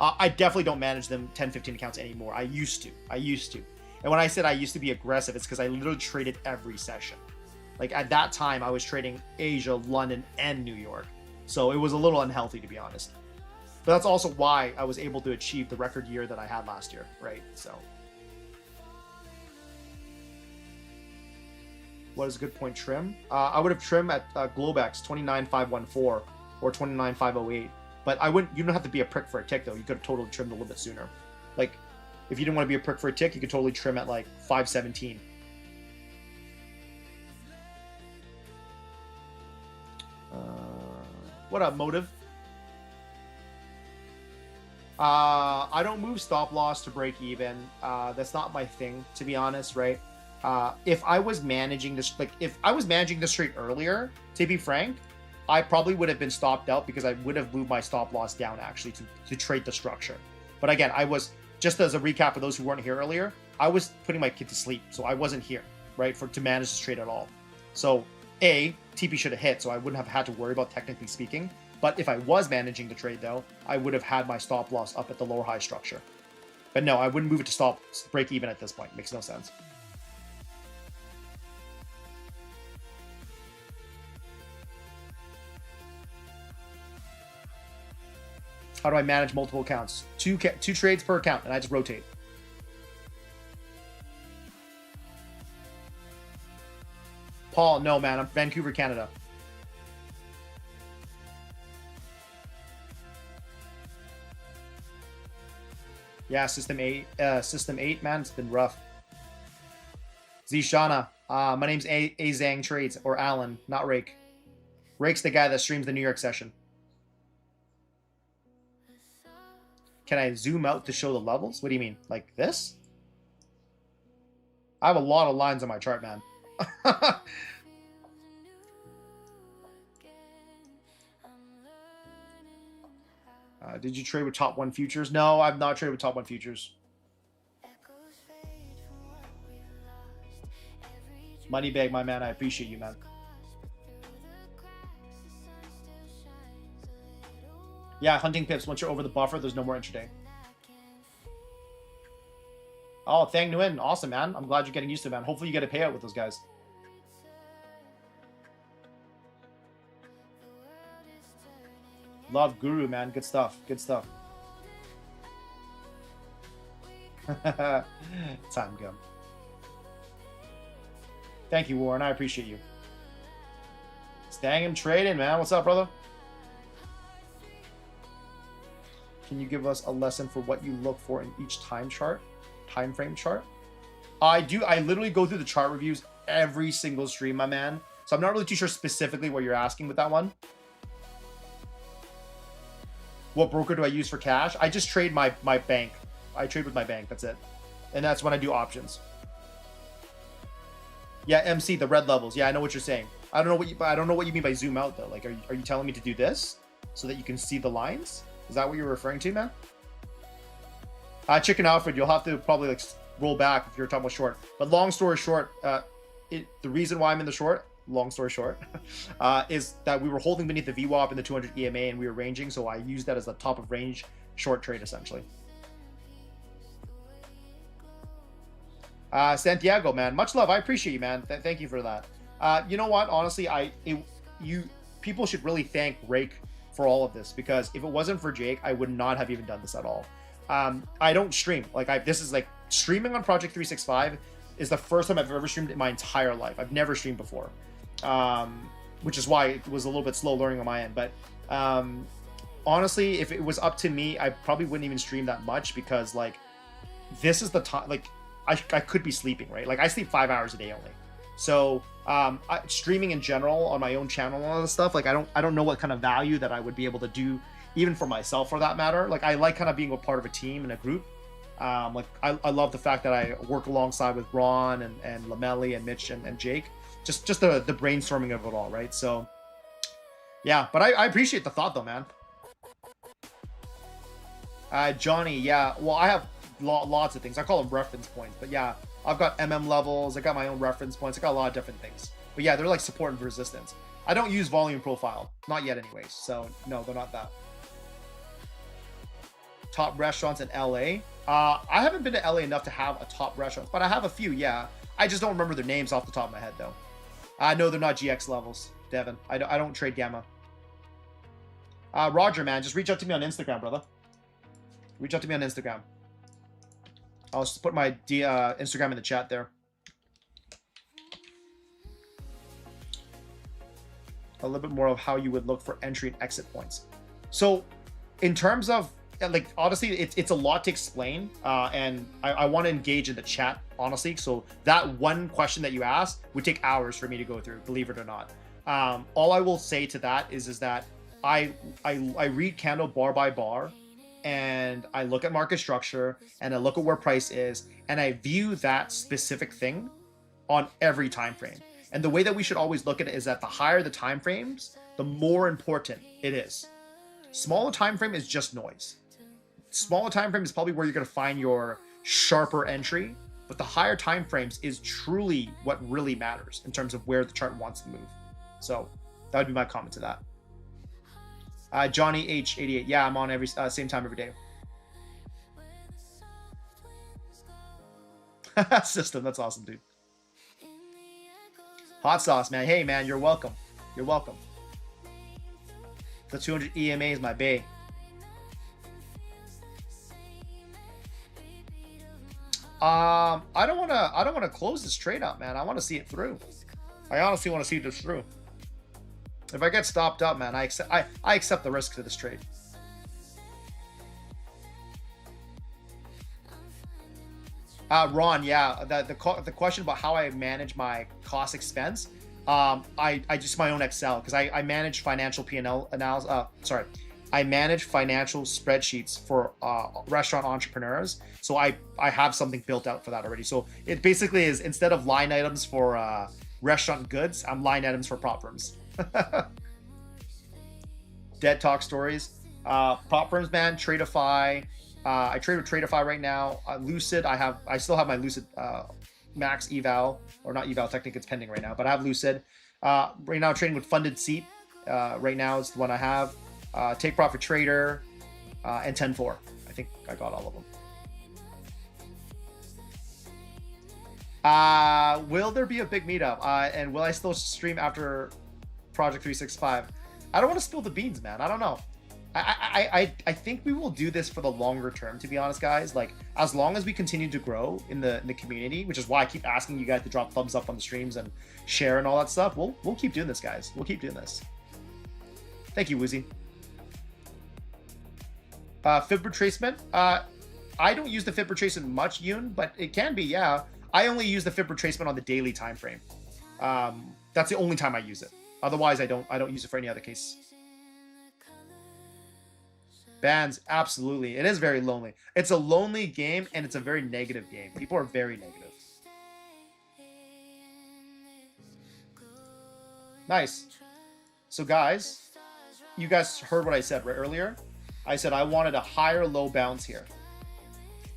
I definitely don't manage them 10, 15 accounts anymore. I used to. And when I said I used to be aggressive, it's because I literally traded every session. Like at that time, I was trading Asia, London, and New York. So it was a little unhealthy, to be honest. But that's also why I was able to achieve the record year that I had last year, right? So. What is a good point trim? I would have trimmed at Globex 29,514 or 29,508. But I wouldn't. You don't have to be a prick for a tick, though. You could have totally trimmed a little bit sooner. Like, if you didn't want to be a prick for a tick, you could totally trim at like 517. What up, Motive? I don't move stop loss to break even. That's not my thing, to be honest, right? If I was managing this, if I was managing this trade earlier, to be frank, I probably would have been stopped out because I would have moved my stop loss down actually to trade the structure. But again, I was, just as a recap for those who weren't here earlier, I was putting my kid to sleep, so I wasn't here, right, to manage this trade at all. So TP should have hit, so I wouldn't have had to worry about technically speaking. But if I was managing the trade though, I would have had my stop loss up at the lower high structure. But no, I wouldn't move it to break even at this point. Makes no sense. How do I manage multiple accounts? Two trades per account, and I just rotate. Paul, no, man. I'm Vancouver, Canada. Yeah, system 8, man, it's been rough. Zishana, my name's Azheng Trades, or Alan, not Rake. Rake's the guy that streams the New York session. Can I zoom out to show the levels? What do you mean? Like this? I have a lot of lines on my chart, man. Did you trade with top 1 futures? No, I've not traded with top 1 futures. Moneybag, my man, I appreciate you, man. Yeah, hunting pips. Once you're over the buffer, there's no more intraday. Oh, Thang Nguyen. Awesome, man. I'm glad you're getting used to it, man. Hopefully you get a payout with those guys. Love Guru, man. Good stuff. Good stuff. Time gum. Thank you, Warren. I appreciate you. Stang him trading, man. What's up, brother? Can you give us a lesson for what you look for in each time frame chart? I do. I literally go through the chart reviews every single stream, my man. So I'm not really too sure specifically what you're asking with that one. What broker do I use for cash? I just trade my bank. I trade with my bank. That's it. And that's when I do options. Yeah, MC, the red levels. Yeah, I know what you're saying. I don't know what you mean by zoom out though. Like, are you telling me to do this so that you can see the lines? Is that what you're referring to, man? Chicken Alfred, you'll have to probably like roll back if you're talking about short. But long story short, the reason why I'm in the short, long story short, is that we were holding beneath the VWAP and the 200 EMA and we were ranging, so I used that as the top of range short trade essentially. Santiago, man, much love. I appreciate you, man. Thank you for that. You know what? Honestly, people should really thank Rake for all of this, because if it wasn't for Jake, I would not have even done this at all. I don't stream. Like this is like streaming on Project 365 is the first time I've ever streamed in my entire life. I've never streamed before, which is why it was a little bit slow learning on my end. But honestly, if it was up to me, I probably wouldn't even stream that much, because like this is the time. Like I could be sleeping, right? Like I sleep 5 hours a day only. So streaming in general on my own channel and all this stuff, like I don't know what kind of value that I would be able to do, even for myself for that matter. Like I like kind of being a part of a team and a group. Like I love the fact that I work alongside with Ron and Lamelli and Mitch and Jake. Just the brainstorming of it all, right? So yeah, but I appreciate the thought though, man. Johnny, yeah, well I have lots of things. I call them reference points, but yeah, I've got levels. I got my own reference points. I got a lot of different things. But yeah, they're like support and resistance. I don't use volume profile, not yet anyways. So no, they're not that. Top restaurants in LA. I haven't been to LA enough to have a top restaurant, but I have a few. Yeah, I just don't remember their names off the top of my head though. No, they're not GX levels, Devin. I don't trade gamma. Roger, man, just reach out to me on Instagram, brother. Reach out to me on Instagram. I'll just put my Instagram in the chat there. A little bit more of how you would look for entry and exit points. So in terms of, like, honestly, it's a lot to explain. And I want to engage in the chat, honestly. So that one question that you asked would take hours for me to go through, believe it or not. All I will say to that is that I read candle bar by bar, and I look at market structure, and I look at where price is, and I view that specific thing on every time frame. And the way that we should always look at it is that the higher the time frames, the more important it is. Smaller time frame is just noise. Smaller time frame is probably where you're going to find your sharper entry, but the higher time frames is truly what really matters in terms of where the chart wants to move. So that would be my comment to that. Johnny H88. Yeah, I'm on every same time every day. System. That's awesome, dude. Hot sauce, man. Hey, man, you're welcome. You're welcome. The 200 EMA is my bae. I don't want to close this trade out, man. I want to see it through. I honestly want to see this through. If I get stopped up, man, I accept the risk to this trade. Ron, yeah, the question about how I manage my cost expense, I just my own Excel because I manage financial P&L analysis. I manage financial spreadsheets for restaurant entrepreneurs. So I have something built out for that already. So it basically is, instead of line items for restaurant goods, I'm line items for prop firms. Dead talk stories. Prop firms, man. Tradeify. I trade with Tradeify right now. Lucid, I still have my Lucid max eval, or not eval, technically it's pending right now, but I have Lucid. Right now I'm trading with Funded Seat. Right now is the one I have. Take Profit Trader, and 10-4. I think I got all of them. Will there be a big meetup? And will I still stream after Project 365? I don't want to spill the beans, man. I don't know. I think we will do this for the longer term, to be honest, guys. Like, as long as we continue to grow in the community, which is why I keep asking you guys to drop thumbs up on the streams and share and all that stuff. We'll keep doing this, guys. We'll keep doing this. Thank you, Woozy. Fib retracement. I don't use the fib retracement much, Yoon, but it can be, yeah. I only use the fib retracement on the daily time frame. That's the only time I use it. Otherwise, I don't use it for any other case. Bans, absolutely. It is very lonely. It's a lonely game, and it's a very negative game. People are very negative. Nice. So, guys, you guys heard what I said right earlier. I said I wanted a higher low bounce here.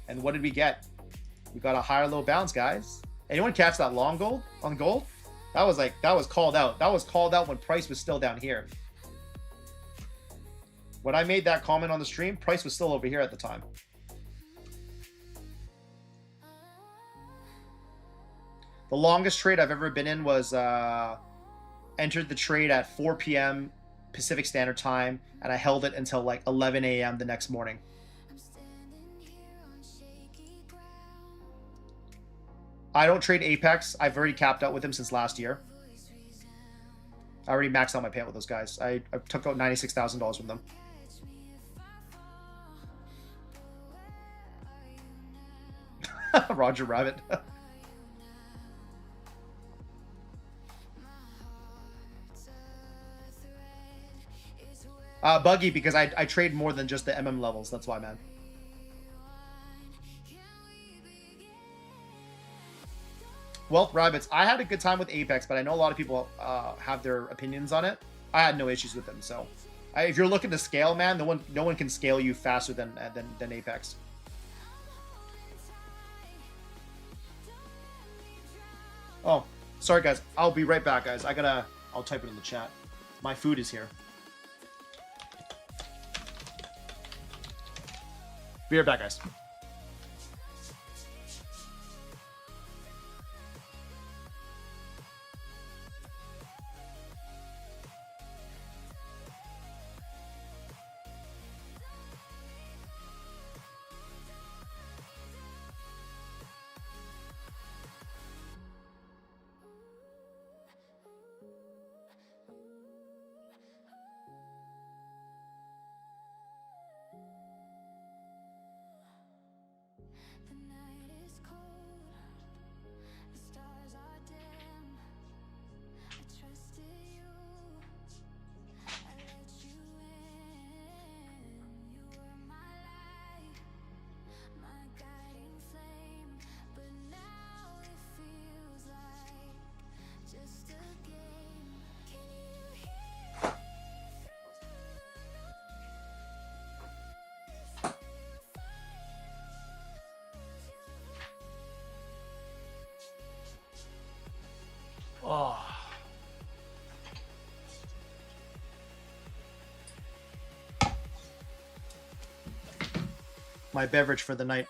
And what did we get? We got a higher low bounce, guys. Anyone catch that long gold on gold? That was called out. That was called out when price was still down here. When I made that comment on the stream, price was still over here at the time. The longest trade I've ever been in was entered the trade at 4 p.m. Pacific Standard Time, and I held it until like 11 a.m. the next morning. I don't trade Apex. I've already capped out with him since last year. I already maxed out my payout with those guys. I took out $96,000 from them. Roger Rabbit. Buggy, because I trade more than just the MM levels. That's why, man. Wealth Rabbits. I had a good time with Apex, but I know a lot of people have their opinions on it. I had no issues with them. So, if you're looking to scale, man, no one can scale you faster than Apex. Oh, sorry guys. I'll be right back, guys. I'll type it in the chat. My food is here. Be right back, guys. Oh. My beverage for the night.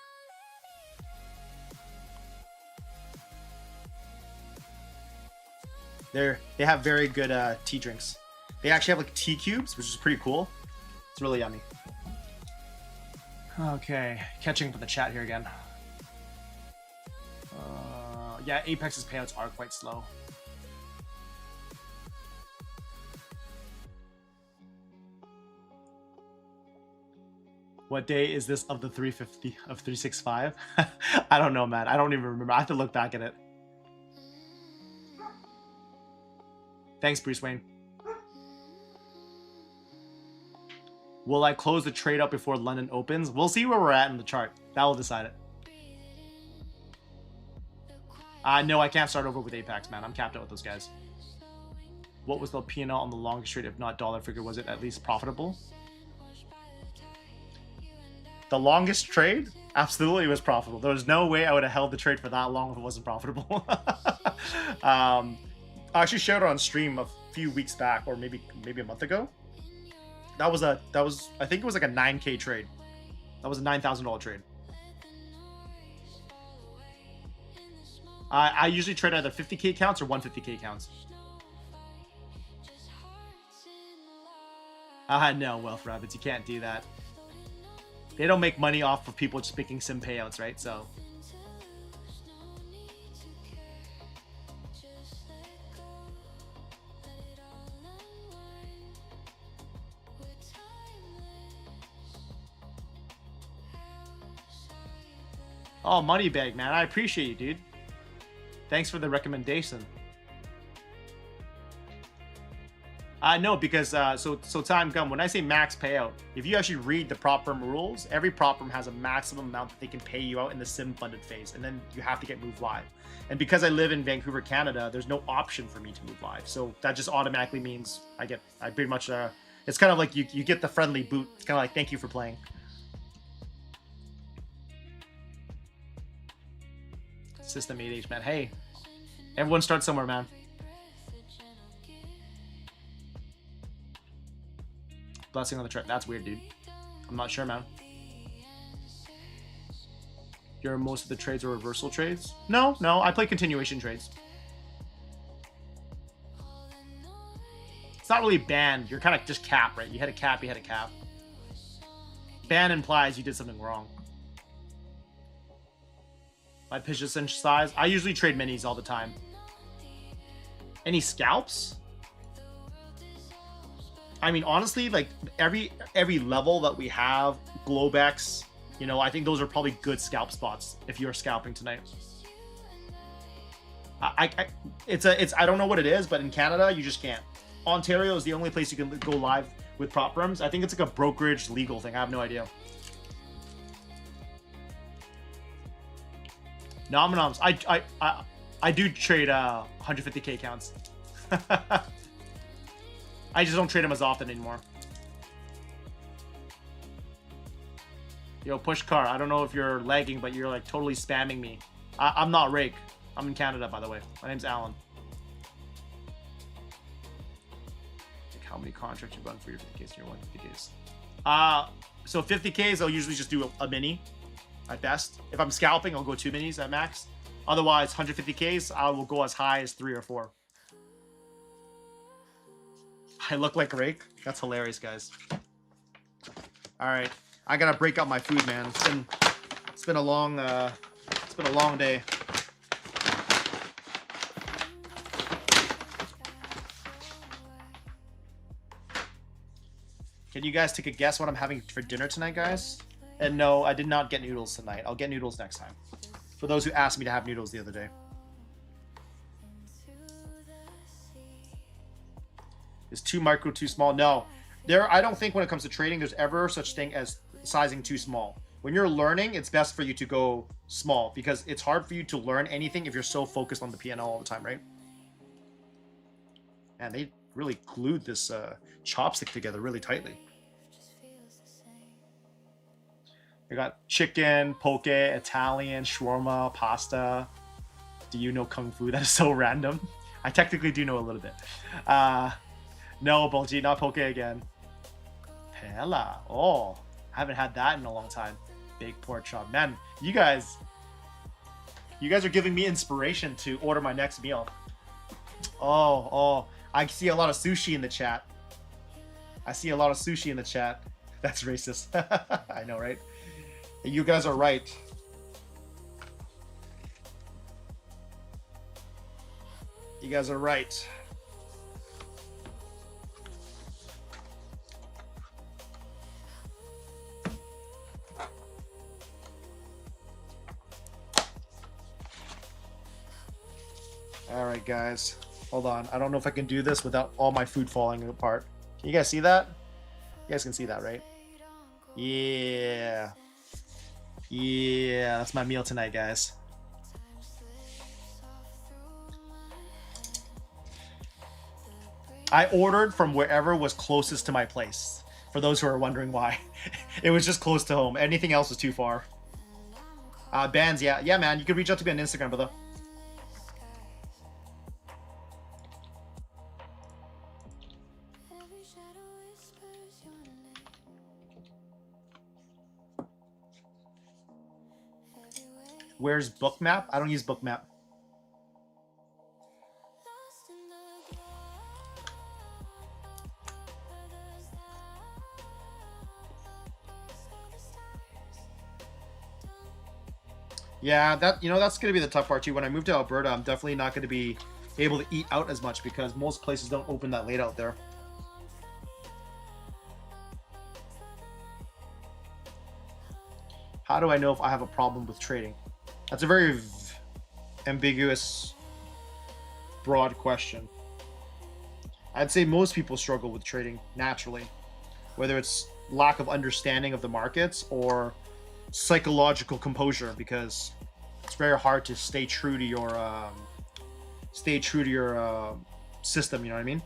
They have very good tea drinks. They actually have like tea cubes, which is pretty cool. It's really yummy. Okay, catching up with the chat here again. Yeah, Apex's payouts are quite slow. What day is this of the 350 of 365? I don't know, man. I don't even remember. I have to look back at it. Thanks, Bruce Wayne. Will I close the trade up before London opens? We'll see where we're at in the chart. That will decide it. No, I can't start over with Apex, man. I'm capped out with those guys. What was the P&L on the longest trade? If not dollar figure, was it at least profitable? The longest trade? Absolutely was profitable. There was no way I would have held the trade for that long if it wasn't profitable. I actually shared it on stream a few weeks back, or maybe a month ago. That was I think it was like a 9K trade. That was a $9,000 trade. I usually trade either 50K counts or 150K counts. No, Wealth Rabbits, you can't do that. They don't make money off of people just making sim payouts, right? So. Oh, Moneybag, man. I appreciate you, dude. Thanks for the recommendation. No, because so time come when I say max payout, if you actually read the prop firm rules, every prop firm has a maximum amount that they can pay you out in the sim funded phase, and then you have to get moved live. And because I live in Vancouver, Canada, there's no option for me to move live, so that just automatically means I pretty much it's kind of like you get the friendly boot. It's kind of like, thank you for playing. System 8H, man. Hey, everyone starts somewhere, man. Blessing on the trip. That's weird, dude. I'm not sure, man. Most of the trades are reversal trades? No. I play continuation trades. It's not really banned. You're kind of just cap, right? You had a cap, you had a cap. Ban implies you did something wrong. My position size? I usually trade minis all the time. Any scalps? I mean, honestly, like every level that we have, Globex, you know, I think those are probably good scalp spots if you're scalping tonight. I don't know what it is, but in Canada you just can't. Ontario is the only place you can go live with prop firms. I think it's like a brokerage legal thing. I have no idea. Nominums. I do trade 150K counts. I just don't trade them as often anymore. Yo, push car. I don't know if you're lagging, but you're like totally spamming me. I'm not Rake. I'm in Canada, by the way. My name's Alan. Like how many contracts you run for your 50Ks and your 150Ks? So 50Ks, I'll usually just do a mini at best. If I'm scalping, I'll go 2 minis at max. Otherwise, 150Ks, I will go as high as 3 or 4. I look like Rake? That's hilarious, guys. All right, I gotta break out my food, man. It's been a long day. Can you guys take a guess what I'm having for dinner tonight, guys? And no, I did not get noodles tonight. I'll get noodles next time. For those who asked me to have noodles the other day. Is too micro too small? No. I don't think when it comes to trading, there's ever such thing as sizing too small. When you're learning, it's best for you to go small because it's hard for you to learn anything if you're so focused on the P&L all the time, right? And they really glued this chopstick together really tightly. I got chicken, poke, Italian, shawarma, pasta. Do you know Kung Fu? That is so random. I technically do know a little bit. No, Bulgy, not poke again. Paella. Oh, I haven't had that in a long time. Baked pork chop. Man, you guys are giving me inspiration to order my next meal. Oh, I see a lot of sushi in the chat. That's racist. I know, right? You guys are right. You guys are right. All right, guys. Hold on. I don't know if I can do this without all my food falling apart. Can you guys see that? You guys can see that, right? Yeah. Yeah, that's my meal tonight, guys. I ordered from wherever was closest to my place. For those who are wondering why. It was just close to home. Anything else was too far. Bands, yeah. Yeah, man. You can reach out to me on Instagram, brother. Where's Bookmap? I don't use Bookmap. Yeah, that's going to be the tough part too. When I move to Alberta, I'm definitely not going to be able to eat out as much because most places don't open that late out there. How do I know if I have a problem with trading? That's a very ambiguous, broad question. I'd say most people struggle with trading naturally, whether it's lack of understanding of the markets or psychological composure, because it's very hard to stay true to your system. You know what I mean?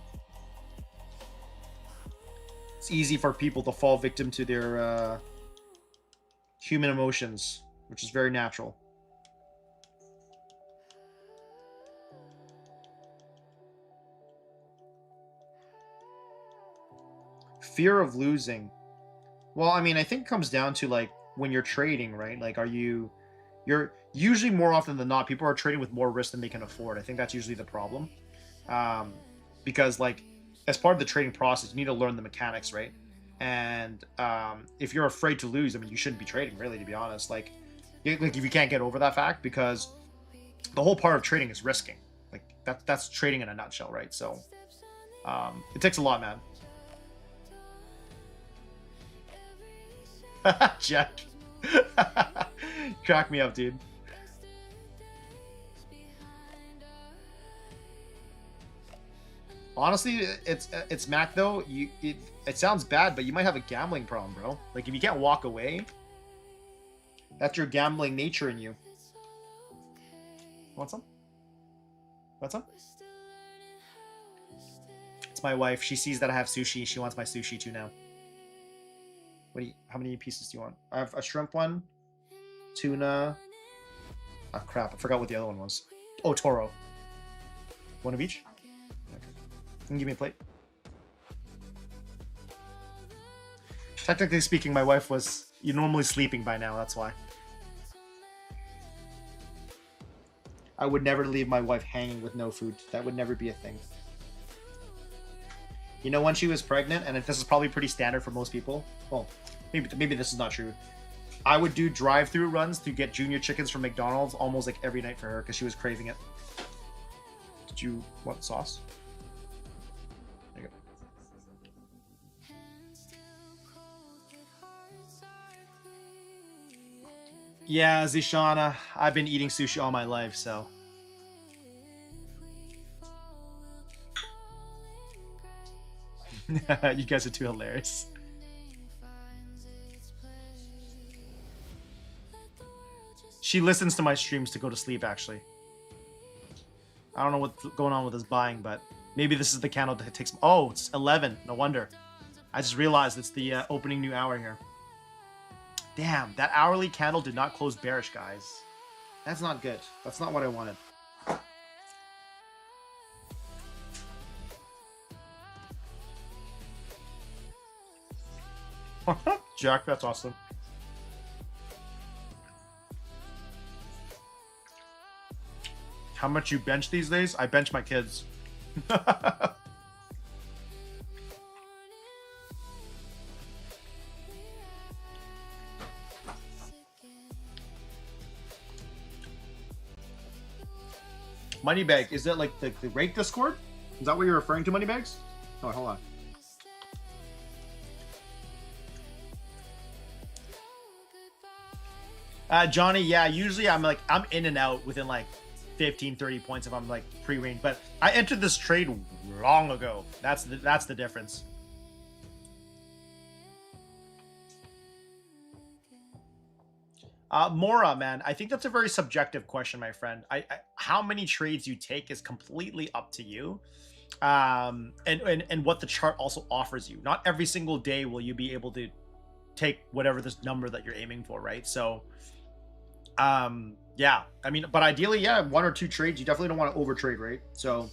It's easy for people to fall victim to their human emotions, which is very natural. Fear of losing. Well, I mean, I think it comes down to like when you're trading, right? Like, you're usually more often than not, people are trading with more risk than they can afford. I think that's usually the problem. Because like as part of the trading process, you need to learn the mechanics, right? And if you're afraid to lose, I mean, you shouldn't be trading, really, to be honest. Like if you can't get over that fact, because the whole part of trading is risking. Like that's trading in a nutshell, right? So it takes a lot, man. Jack. Crack me up, dude. Honestly, it's Mac though. It sounds bad, but you might have a gambling problem, bro. Like if you can't walk away, that's your gambling nature in you. Want some? Want some? It's my wife. She sees that I have sushi. She wants my sushi too now. How many pieces do you want? I have a shrimp one, tuna. Oh crap! I forgot what the other one was. Oh, toro. One of each. Okay. You can give me a plate. Technically speaking, my wife was normally sleeping by now. That's why. I would never leave my wife hanging with no food. That would never be a thing. You know, when she was pregnant, and this is probably pretty standard for most people. Well, maybe this is not true. I would do drive-through runs to get junior chickens from McDonald's almost like every night for her because she was craving it. Did you want sauce? There you go. Yeah, Zishana, I've been eating sushi all my life, so. You guys are too hilarious. She listens to my streams to go to sleep, actually. I don't know what's going on with this buying, but maybe this is the candle that takes... Oh, it's 11. No wonder. I just realized it's the opening new hour here. Damn, that hourly candle did not close bearish, guys. That's not good. That's not what I wanted. Jack, that's awesome. How much you bench these days? I bench my kids. Moneybag, is that like the rake Discord? Is that what you're referring to, Moneybags? Oh, hold on. Johnny, yeah, usually I'm in and out within like 15, 30 points if I'm like pre-range. But I entered this trade long ago. That's the difference. Mora, man, I think that's a very subjective question, my friend. How many trades you take is completely up to you. And what the chart also offers you. Not every single day will you be able to take whatever this number that you're aiming for, right? So, yeah, I mean, but ideally, yeah, 1 or 2 trades. You definitely don't want to overtrade, right? So,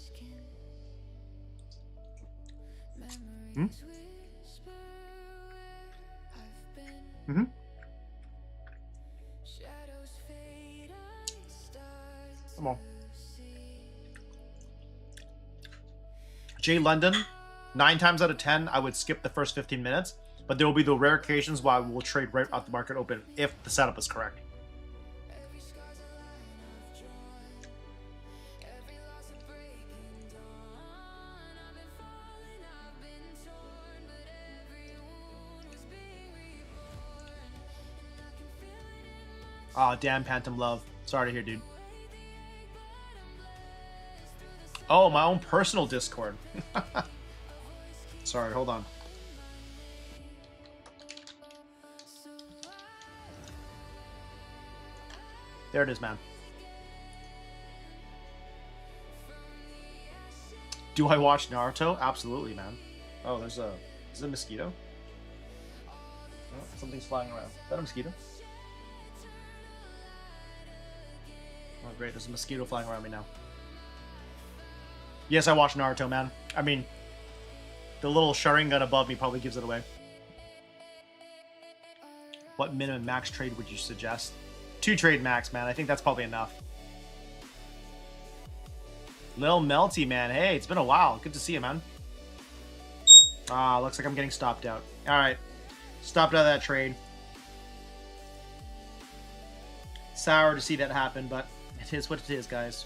Come on. J London, 9 times out of 10, I would skip the first 15 minutes, but there will be the rare occasions why we'll trade right at the market open if the setup is correct. Oh, damn, Phantom Love. Sorry to hear, dude. Oh, my own personal Discord. Sorry, hold on. There it is, man. Do I watch Naruto? Absolutely, man. Oh, there's a... Is it a mosquito? Oh, something's flying around. Is that a mosquito? Oh, great. There's a mosquito flying around me now. Yes, I watch Naruto, man. I mean, the little Sharingan above me probably gives it away. What minimum max trade would you suggest? 2 trade max, man. I think that's probably enough. Lil Melty, man. Hey, it's been a while. Good to see you, man. Ah, looks like I'm getting stopped out. All right. Stopped out of that trade. Sour to see that happen, but it is what it is, guys.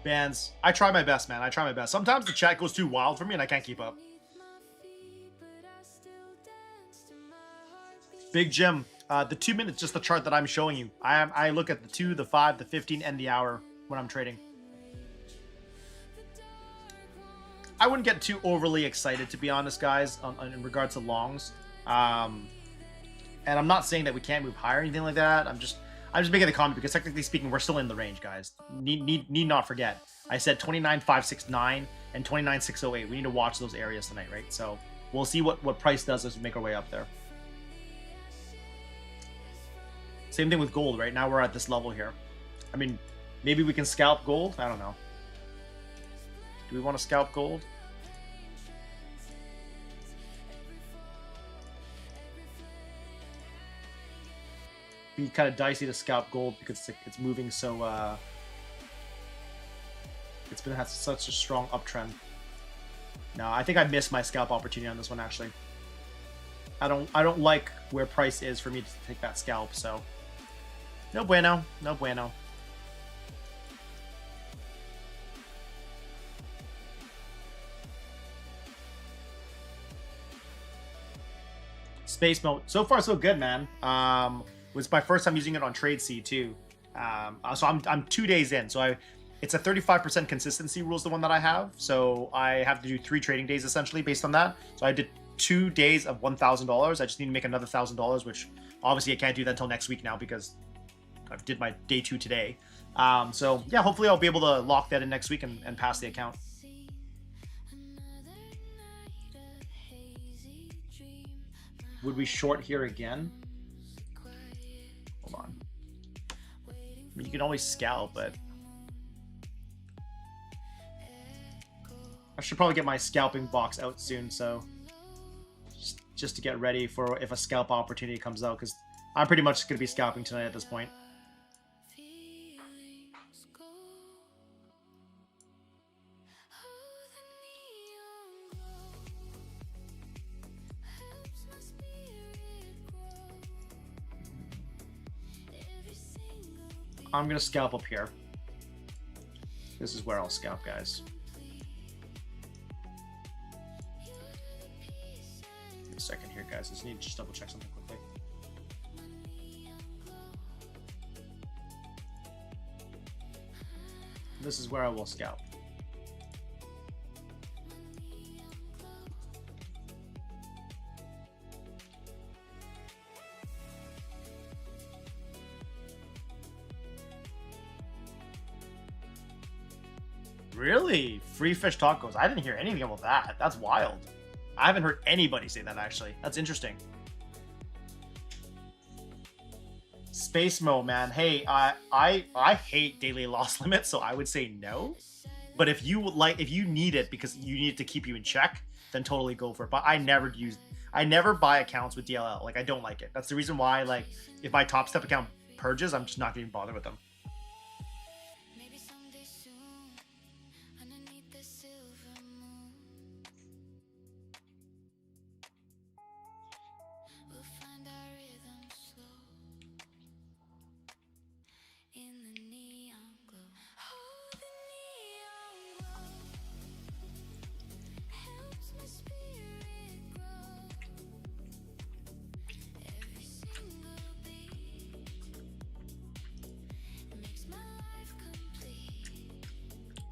Bands. I try my best, man. I try my best. Sometimes the chat goes too wild for me and I can't keep up. Big Jim. The 2 minutes, just the chart that I'm showing you. I look at the 2, the 5, the 15, and the hour when I'm trading. I wouldn't get too overly excited, to be honest, guys, in regards to longs. And I'm not saying that we can't move higher or anything like that. I'm just making the comment because technically speaking, we're still in the range, guys. Need not forget. I said 29,569 and 29,608. We need to watch those areas tonight, right? So we'll see what price does as we make our way up there. Same thing with gold, right? Now we're at this level here. I mean, maybe we can scalp gold? I don't know. Do we want to scalp gold? Be kind of dicey to scalp gold because it's moving so it's been had such a strong uptrend. No, I think I missed my scalp opportunity on this one actually. I don't like where price is for me to take that scalp, so no bueno, no bueno. Space mode, so far so good, man. It was my first time using it on Trade C too. So I'm 2 days in. So it's a 35% consistency rule is the one that I have. So I have to do 3 trading days essentially based on that. So I did 2 days of $1,000. I just need to make another $1,000, which obviously I can't do that until next week now because I did my day 2 today. So yeah, hopefully I'll be able to lock that in next week and pass the account. Would we short here again? Hold on. I mean, you can always scalp, but I should probably get my scalping box out soon, so just to get ready for if a scalp opportunity comes out, because I'm pretty much going to be scalping tonight at this point. I'm going to scalp up here. This is where I'll scalp, guys. Give me a second here, guys. I just need to just double check something quickly. This is where I will scalp. Really? Free fish tacos. I didn't hear anything about that. That's wild. I haven't heard anybody say that, actually. That's interesting. Space Mo, man. Hey, I hate daily loss limits, so I would say no. But if you need it because you need it to keep you in check, then totally go for it. But I never buy accounts with DLL. Like, I don't like it. That's the reason why, like, if my Top Step account purges, I'm just not going to bother with them.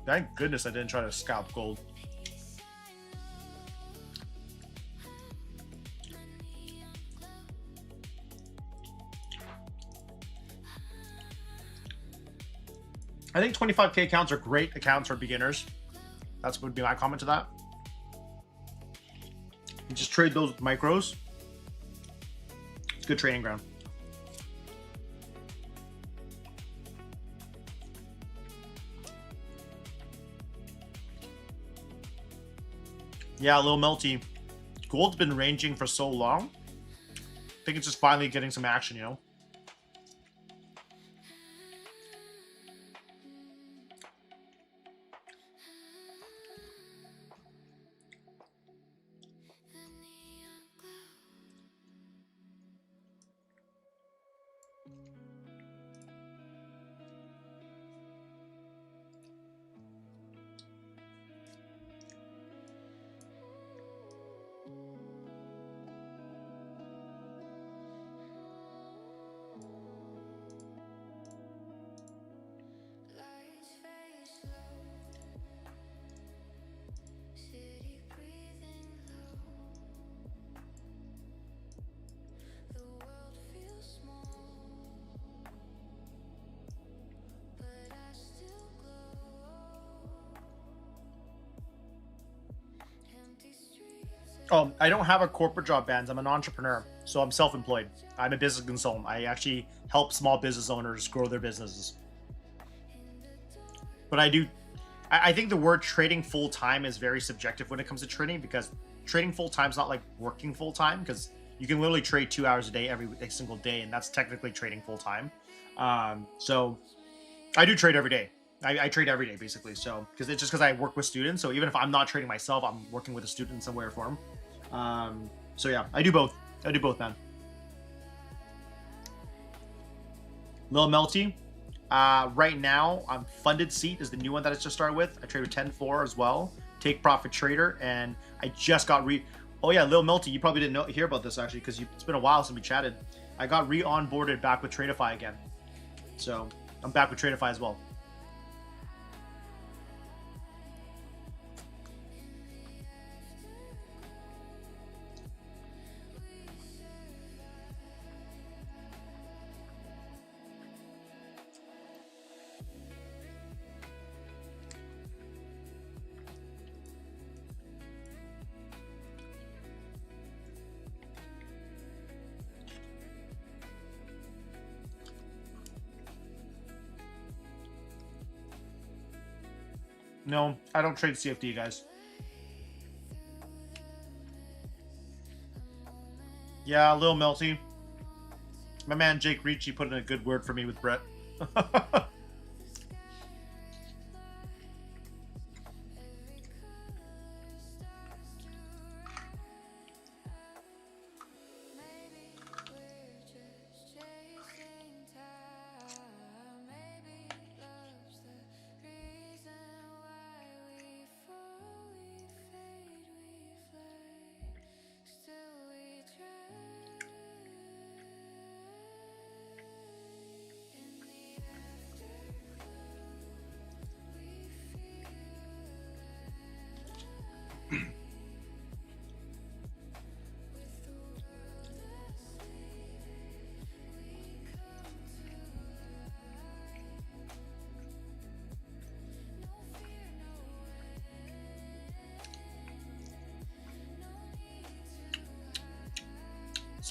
Thank goodness I didn't try to scalp gold. I think 25K accounts are great accounts for beginners. That's would be my comment to that. You just trade those micros. It's a good training ground. Yeah, a little melty. Gold's been ranging for so long. I think it's just finally getting some action, you know? Oh, I don't have a corporate job, Bands. I'm an entrepreneur, so I'm self-employed. I'm a business consultant. I actually help small business owners grow their businesses. But I think the word trading full-time is very subjective when it comes to trading, because trading full-time is not like working full-time, because you can literally trade 2 hours a day every single day, and that's technically trading full-time. So I do trade every day. I trade every day, basically. So, because I work with students, so even if I'm not trading myself, I'm working with a student in some way or form. So yeah, I do both. I do both, man. Lil Melty. Right now, Funded Seat is the new one that I just started with. I trade with 10-4 as well. Take Profit Trader, and I just got Oh yeah, Lil Melty, you probably didn't hear about this actually, because it's been a while since we chatted. I got re-onboarded back with Tradeify again. So I'm back with Tradeify as well. No, I don't trade CFD, guys. Yeah, Lil Melty. My man Jake Ricci put in a good word for me with Brett.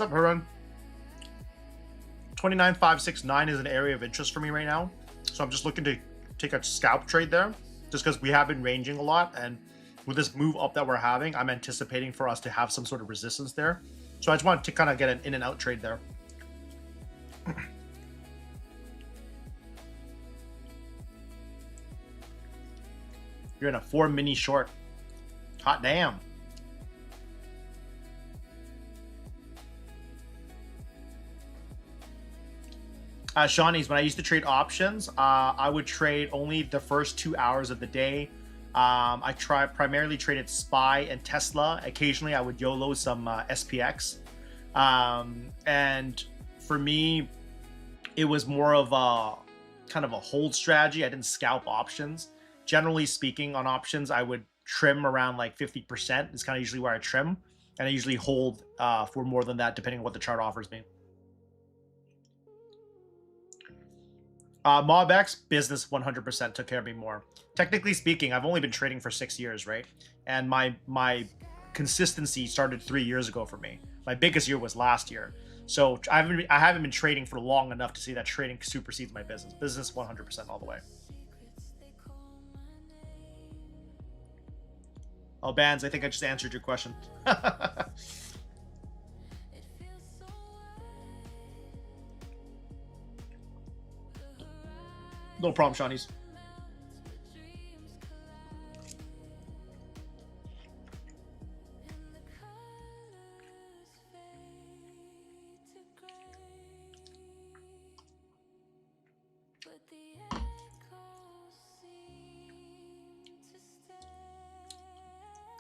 What's up, Harun? 29,569 is an area of interest for me right now. So I'm just looking to take a scalp trade there, just because we have been ranging a lot. And with this move up that we're having, I'm anticipating for us to have some sort of resistance there. So I just wanted to kind of get an in and out trade there. You're in a 4 mini short. Hot damn. Shawnees, when I used to trade options, I would trade only the first 2 hours of the day. I primarily traded SPY and Tesla. Occasionally, I would YOLO some SPX. And for me, it was more of a kind of a hold strategy. I didn't scalp options. Generally speaking, on options, I would trim around like 50%. It's kind of usually where I trim. And I usually hold for more than that, depending on what the chart offers me. MobX business 100% took care of me more. Technically speaking, I've only been trading for 6 years, right? And my consistency started 3 years ago for me. My biggest year was last year. So I haven't been trading for long enough to see that trading supersedes my business. Business 100% all the way. Oh, Bands, I think I just answered your question. No problem, Shawnees.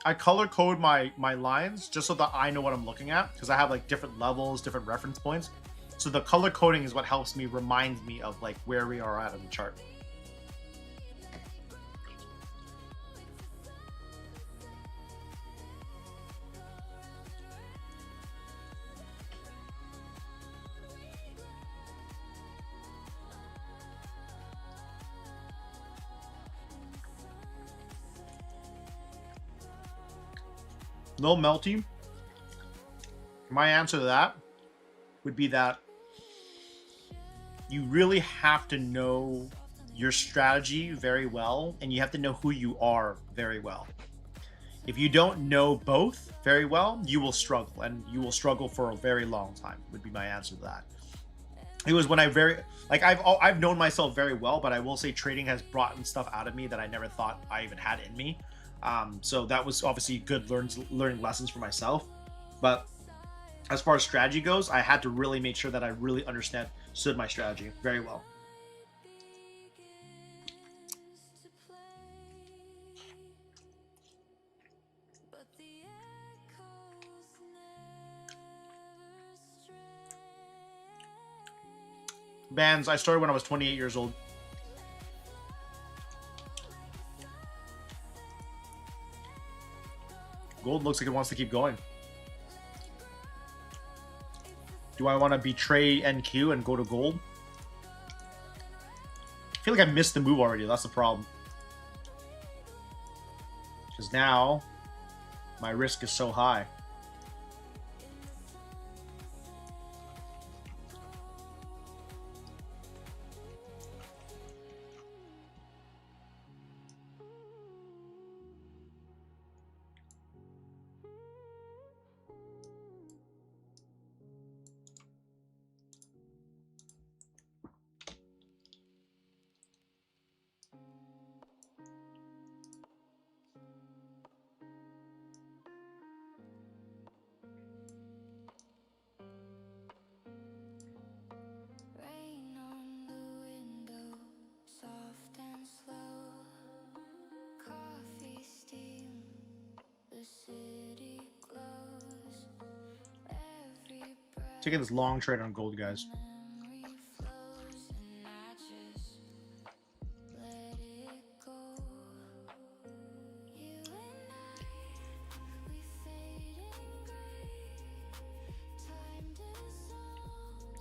I color code my lines just so that I know what I'm looking at, because I have like different levels, different reference points. So the color coding is what helps me, reminds me of like where we are at in the chart. No melty. My answer to that would be that you really have to know your strategy very well, and you have to know who you are very well. If you don't know both very well, you will struggle, and you will struggle for a very long time, would be my answer to that. It was when I've known myself very well, but I will say trading has brought stuff out of me that I never thought I even had in me. So that was obviously good learning lessons for myself. But as far as strategy goes, I had to really make sure that I really understood my strategy very well. Bands, I started when I was 28 years old. Gold looks like it wants to keep going. Do I want to betray NQ and go to gold? I feel like I missed the move already. That's the problem. Because now my risk is so high. Taking this long trade on gold, guys.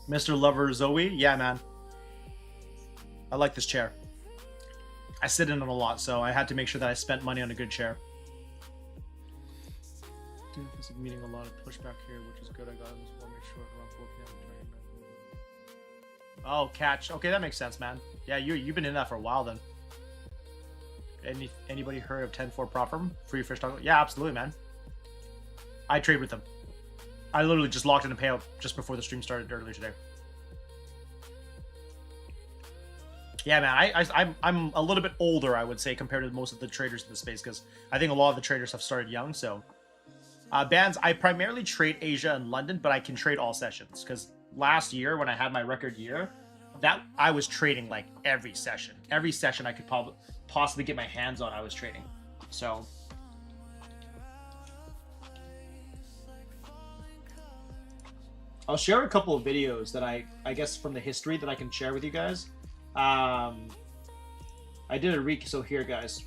Mr. Lover Zoe, yeah, man. I like this chair. I sit in it a lot, so I had to make sure that I spent money on a good chair. This is meeting a lot of pushback here, which is good. I got in this one, make sure around 4 p.m. Oh, catch. Okay, that makes sense, man. Yeah, you've been in that for a while then. Anybody heard of 10-4 prop firm? Free fish toggle? Yeah, absolutely, man. I trade with them. I literally just locked in a payout just before the stream started earlier today. Yeah, man, I'm a little bit older, I would say, compared to most of the traders in the space, because I think a lot of the traders have started young. So, bands, I primarily trade Asia and London, but I can trade all sessions, because last year when I had my record year, that I was trading like every session I could possibly get my hands on, I was trading. So I'll share a couple of videos that I guess from the history that I can share with you guys. I did a so here, guys,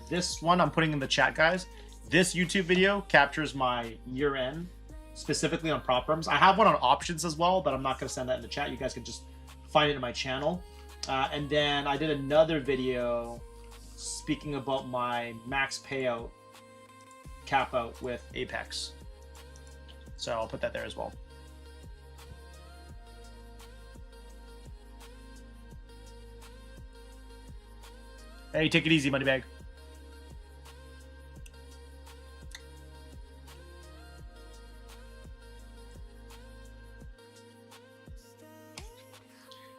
this one I'm putting in the chat, guys. This YouTube video captures my year end specifically on prop firms. I have one on options as well, but I'm not going to send that in the chat. You guys can just find it in my channel. And then I did another video speaking about my max payout cap out with Apex. So I'll put that there as well. Hey, take it easy, Moneybag.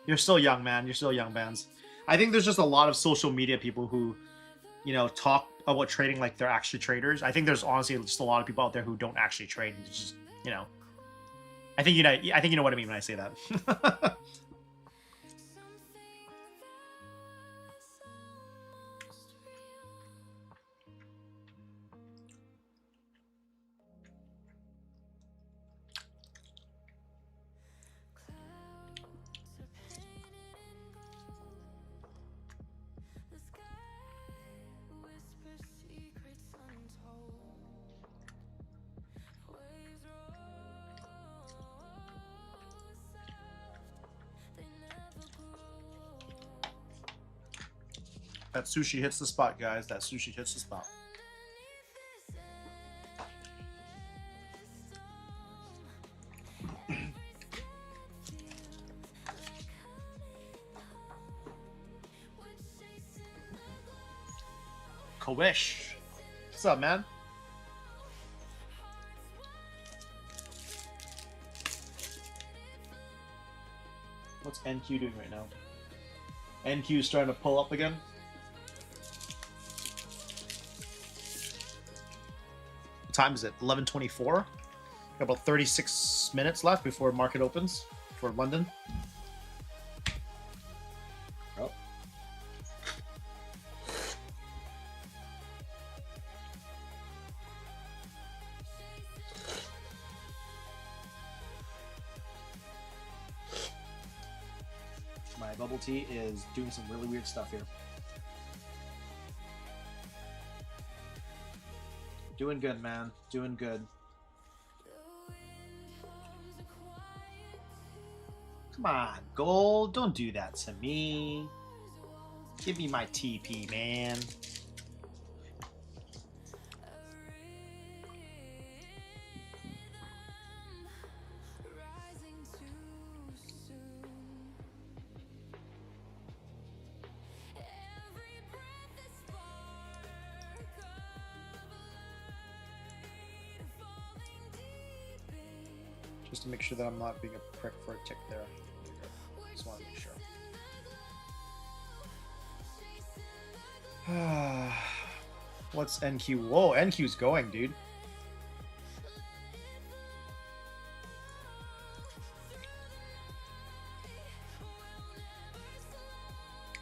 You're still young, man. You're still young, bands. I think there's just a lot of social media people who, you know, talk about trading like they're actually traders. I think there's honestly just a lot of people out there who don't actually trade. It's just, you know, I think you know what I mean when I say that. That sushi hits the spot, guys. That sushi hits the spot. Kawish. What's up, man? What's NQ doing right now? NQ is starting to pull up again. What time is it? 11:24. Got about 36 minutes left before market opens for London. Oh. My bubble tea is doing some really weird stuff here. Doing good, man. Doing good. Come on, Gold. Don't do that to me. Give me my TP, man. Just to make sure that I'm not being a prick for a tick there. Just want to make sure. What's NQ? Whoa, NQ's going, dude.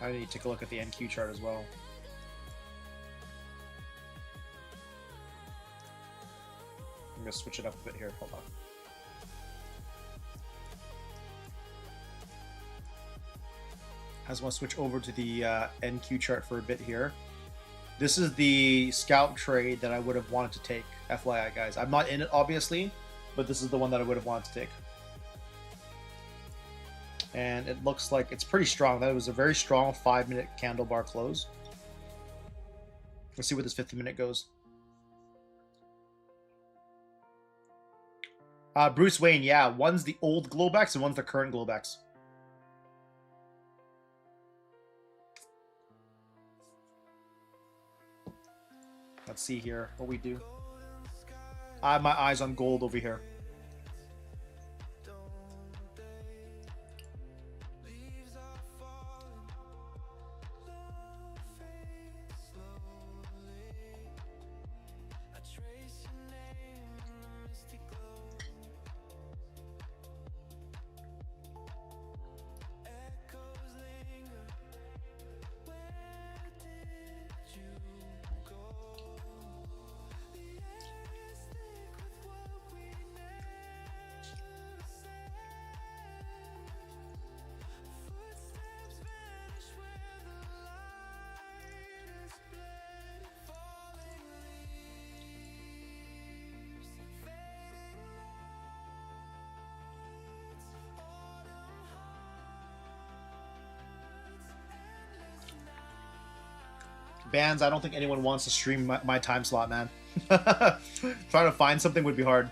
I need to take a look at the NQ chart as well. I'm gonna switch it up a bit here. Hold on. I just want to switch over to the NQ chart for a bit here. This is the scalp trade that I would have wanted to take, FYI, guys. I'm not in it, obviously, but this is the one that I would have wanted to take. And it looks like it's pretty strong. That was a very strong 5-minute candle bar close. Let's see where this 50-minute goes. Bruce Wayne, yeah. One's the old Globex and one's the current Globex. Let's see here what we do. I have my eyes on gold over here. Bands, I don't think anyone wants to stream my time slot, man. Trying to find something would be hard.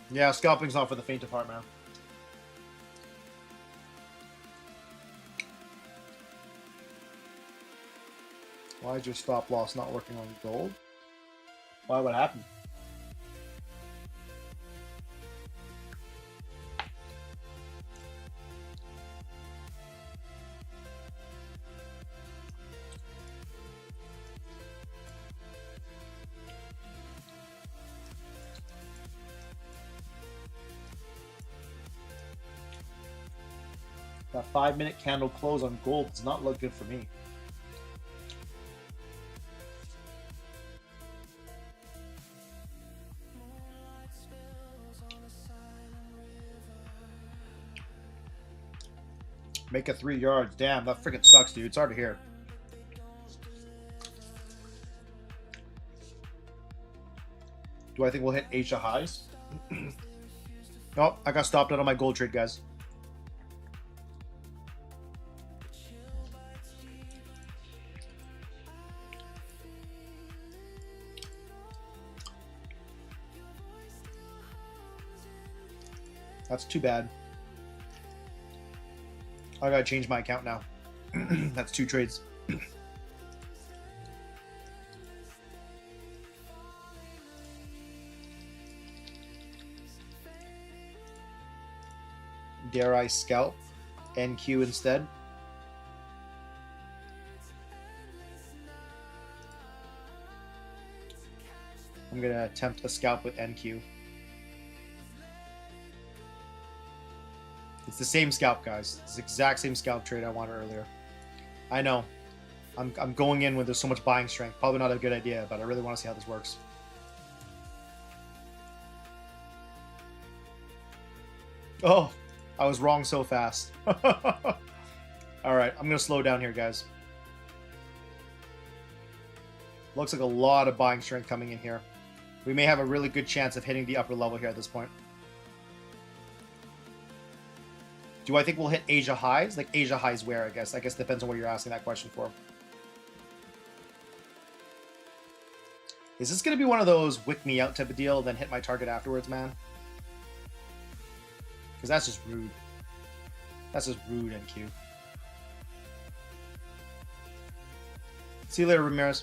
Yeah, scalping's not for the faint of heart, man. Why is your stop loss not working on gold? Why would happen? That 5-minute candle close on gold does not look good for me. Make it 3 yards. Damn, that freaking sucks, dude. It's hard to hear. Do I think we'll hit Asia highs? Oh, I got stopped out on my gold trade, guys. That's too bad. I gotta change my account now. That's 2 trades. Dare I scalp NQ instead? I'm gonna attempt a scalp with NQ. It's the same scalp, guys. It's the exact same scalp trade I wanted earlier. I know. I'm going in with there's so much buying strength. Probably not a good idea, but I really want to see how this works. Oh, I was wrong so fast. Alright, I'm going to slow down here, guys. Looks like a lot of buying strength coming in here. We may have a really good chance of hitting the upper level here at this point. Do I think we'll hit Asia highs? Like Asia highs where, I guess? I guess it depends on what you're asking that question for. Is this going to be one of those wick me out type of deal, then hit my target afterwards, man? Because that's just rude. That's just rude, NQ. See you later, Ramirez.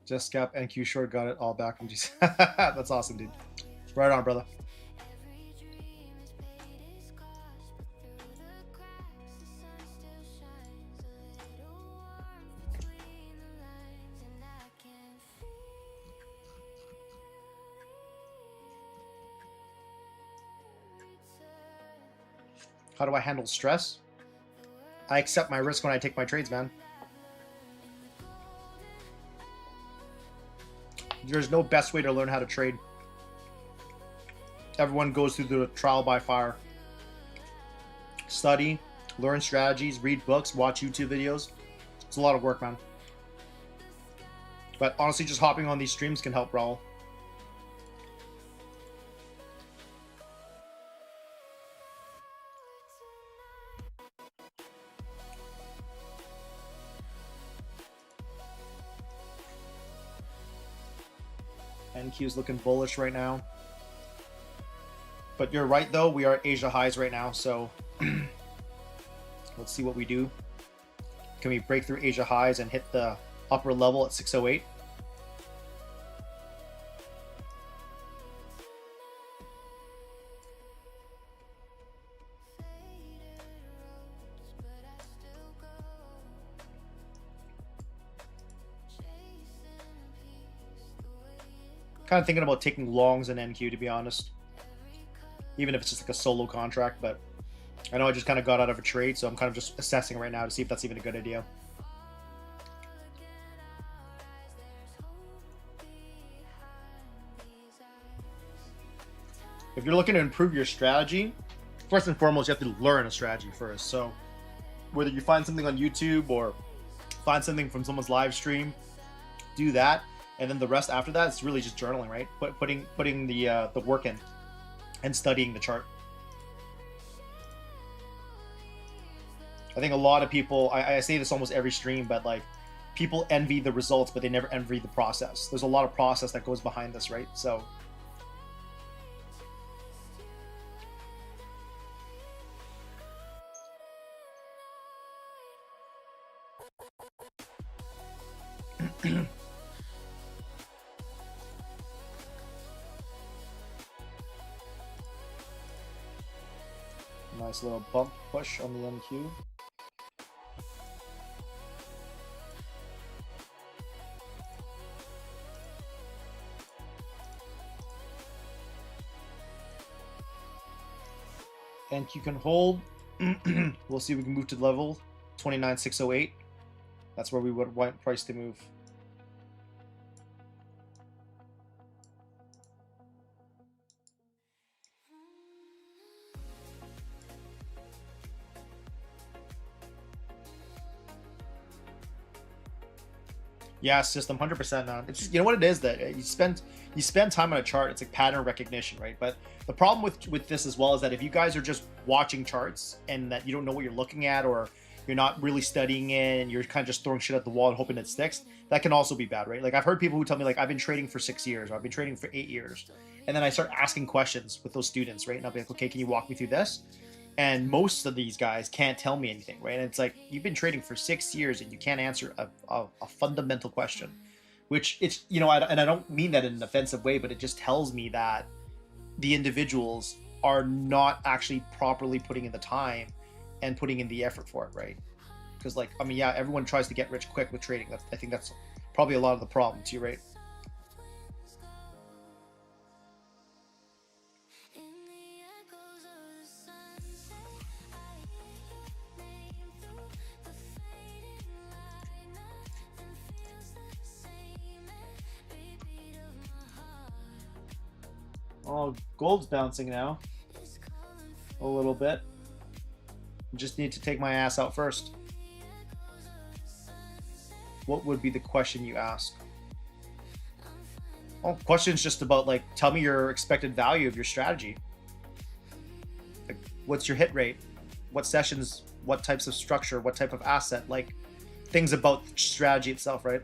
Just scalp NQ short, got it all back from GC. That's awesome, dude. Right on, brother. How do I handle stress? I accept my risk when I take my trades, man. There's no best way to learn how to trade. Everyone goes through the trial by fire. Study, learn strategies, read books, watch YouTube videos. It's a lot of work, man. But honestly, just hopping on these streams can help, Raul. NQ is looking bullish right now. But you're right, though. We are at Asia highs right now, so let's see what we do. Can we break through Asia highs and hit the upper level at 608? Kind of thinking about taking longs in NQ, to be honest. Even if it's just like a solo contract, but I know I just kind of got out of a trade, so I'm kind of just assessing right now to see if that's even a good idea. If you're looking to improve your strategy, first and foremost, you have to learn a strategy first. So whether you find something on YouTube or find something from someone's live stream, do that. And then the rest after that, it's really just journaling, right? Putting the work in and studying the chart. I think a lot of people, I say this almost every stream, but like people envy the results, but they never envy the process. There's a lot of process that goes behind this, right? So nice little bump push on the NQ. NQ can hold. We'll see if we can move to level 29,608. That's where we would want price to move. Yeah, system, 100%, man. It's just, you know what it is, that you spend time on a chart. It's like pattern recognition, right? But the problem with this as well is that if you guys are just watching charts and that you don't know what you're looking at, or you're not really studying it and you're kind of just throwing shit at the wall and hoping it sticks, that can also be bad, right? Like I've heard people who tell me like I've been trading for 6 years, or I've been trading for 8 years, and then I start asking questions with those students, right? And I'll be like, okay, can you walk me through this? And most of these guys can't tell me anything, right? And it's like, you've been trading for 6 years and you can't answer a fundamental question, which it's, you know, and I don't mean that in an offensive way, but it just tells me that the individuals are not actually properly putting in the time and putting in the effort for it, right? Because like, I mean, yeah, everyone tries to get rich quick with trading. I think that's probably a lot of the problem too, right? Oh, gold's bouncing now. A little bit. Just need to take my ass out first. What would be the question you ask? Oh, question's just about like, tell me your expected value of your strategy. Like, what's your hit rate? What sessions? What types of structure? What type of asset? Like, things about the strategy itself, right?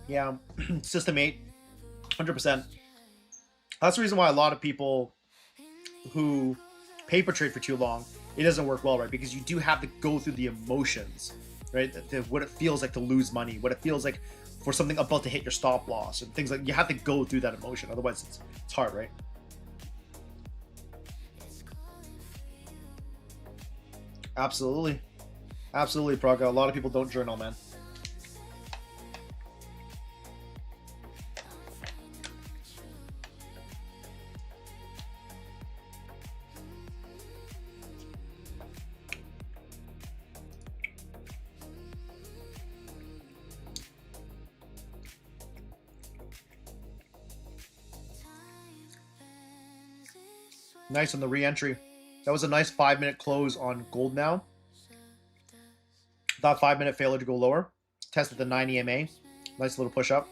Yeah, system 8, 100%. That's the reason why a lot of people who paper trade for too long, it doesn't work well, right? Because you do have to go through the emotions, right? What it feels like to lose money, what it feels like for something about to hit your stop loss, and things like you have to go through that emotion. Otherwise, it's hard, right? Absolutely, absolutely, Praga. A lot of people don't journal, man. Nice on the re-entry. That was a nice 5-minute close on gold now. That 5-minute failure to go lower. Tested the 9 EMA. Nice little push up.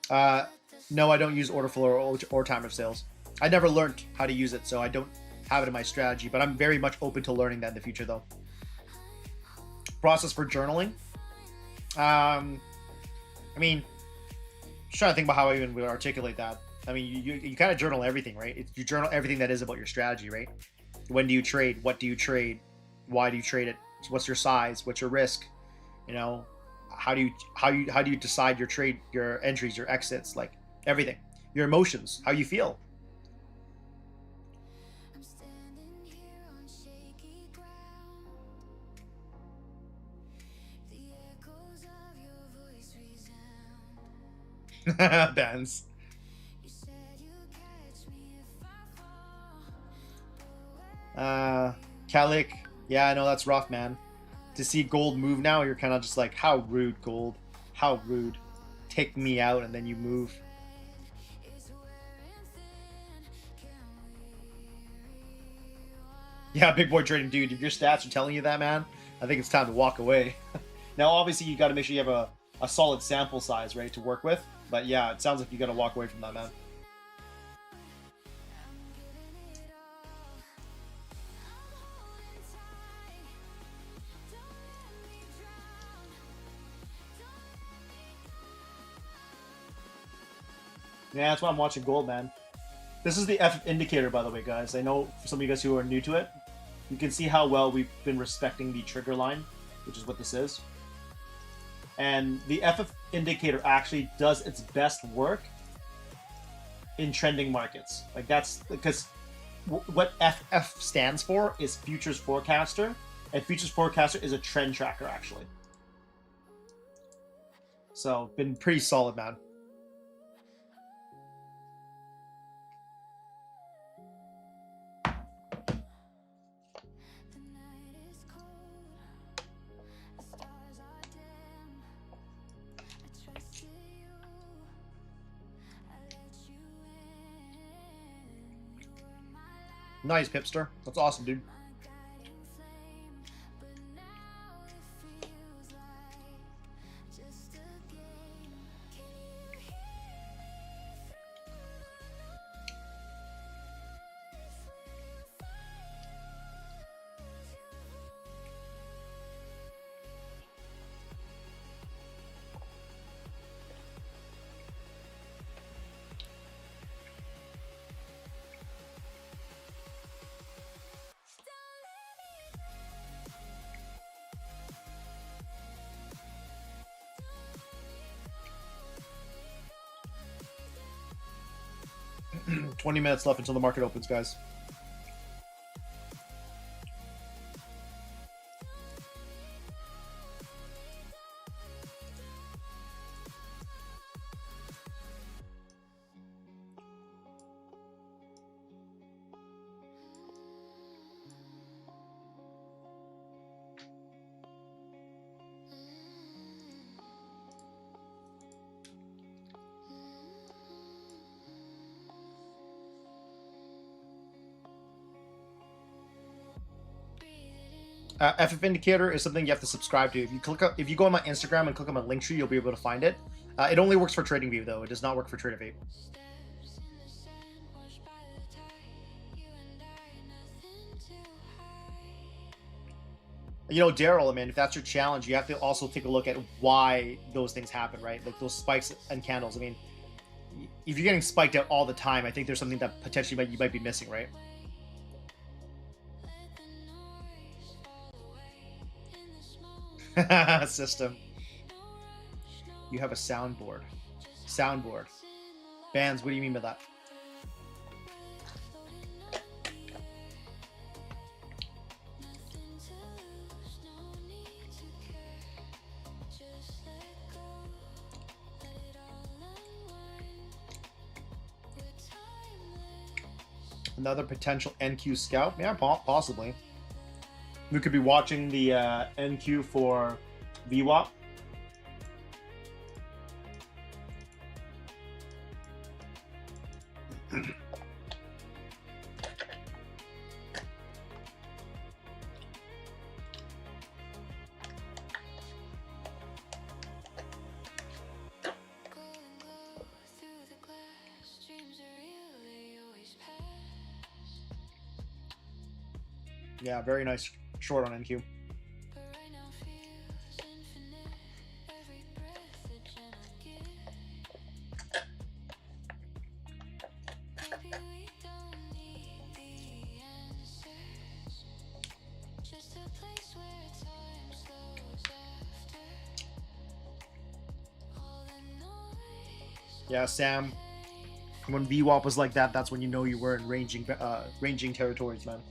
No, I don't use order flow or time of sales. I never learned how to use it, so I don't have it in my strategy, but I'm very much open to learning that in the future, though. Process for journaling. I mean, just trying to think about how I even would articulate that. I mean, you kind of journal everything, right? You journal everything that is about your strategy, right? When do you trade? What do you trade? Why do you trade it? What's your size? What's your risk? You know, how do you decide your trade, your entries, your exits, like everything, your emotions, how you feel. Bands. Kalik. Yeah, I know that's rough, man. To see gold move now, you're kind of just like, how rude, gold. How rude. Take me out and then you move. Yeah, big boy trading, dude. If your stats are telling you that, man, I think it's time to walk away. Now, obviously, you got to make sure you have a solid sample size, right, to work with. But yeah, it sounds like you got to walk away from that, man. Yeah, that's why I'm watching gold, man. This is the F indicator, by the way, guys. I know for some of you guys who are new to it, you can see how well we've been respecting the trigger line, which is what this is. And the FF indicator actually does its best work in trending markets. Like that's because what FF stands for is futures forecaster, and futures forecaster is a trend tracker actually. So been pretty solid, man. Nice, Pipster. That's awesome, dude. $20 minutes left until the market opens, guys. FF indicator is something you have to subscribe to. If you go on my Instagram and click on my link tree, you'll be able to find it. It only works for TradingView though. It does not work for TradeView. You know, Daryl, I mean, if that's your challenge, you have to also take a look at why those things happen, right? Like those spikes and candles. I mean, if you're getting spiked out all the time, I think there's something that potentially you might be missing, right? System. You have a soundboard. Soundboard. Bands, what do you mean by that? Another potential NQ scout? Yeah, possibly. We could be watching the NQ for VWAP. Yeah, very nice short on NQ. Yeah, Sam. When VWAP was like that, that's when you know you were in ranging territories, man.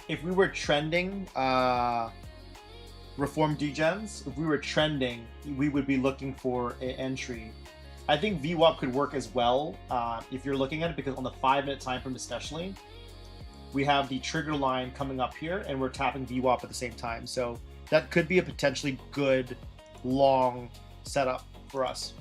If we were trending reform degens, if we were trending, we would be looking for an entry. I think VWAP could work as well if you're looking at it, because on the 5-minute time frame especially, we have the trigger line coming up here and we're tapping VWAP at the same time. So that could be a potentially good long setup for us.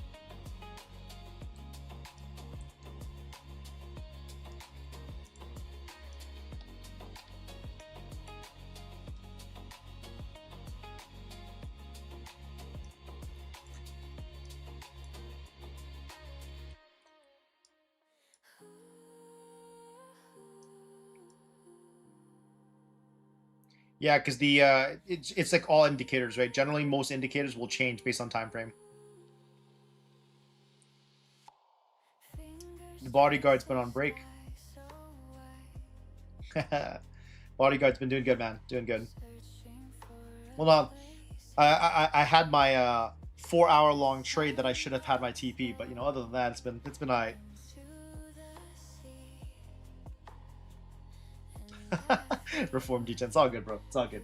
Yeah, because the it's like all indicators, right? Generally, most indicators will change based on time frame. The bodyguard's been on break. Bodyguard's been doing good, man. Doing good. Well, no, I had my 4-hour long trade that I should have had my TP, but you know, other than that, it's been alright. Reform degen. It's all good, bro. It's all good.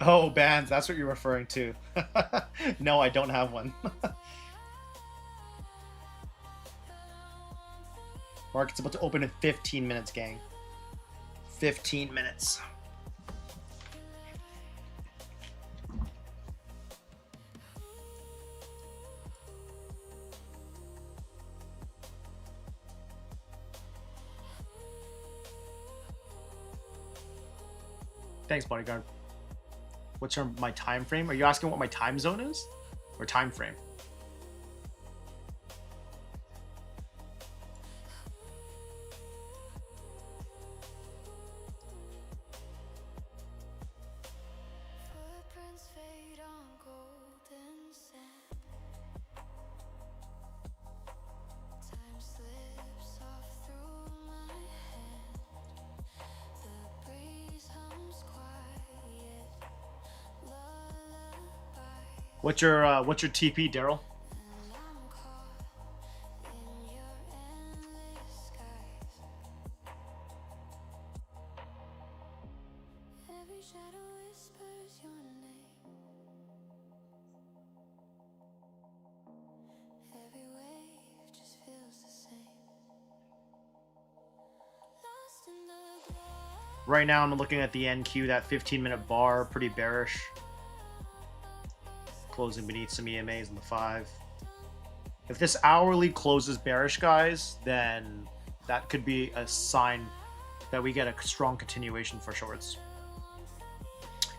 Oh, bands. That's what you're referring to. No, I don't have one. Market's about to open in 15 minutes, gang. 15 minutes. Thanks, bodyguard. What's my time frame? Are you asking what my time zone is? Or time frame? What's your TP, Daryl? Right now, I'm looking at the NQ, that 15-minute bar, pretty bearish. Closing beneath some EMAs in the 5. If this hourly closes bearish, guys, then that could be a sign that we get a strong continuation for shorts.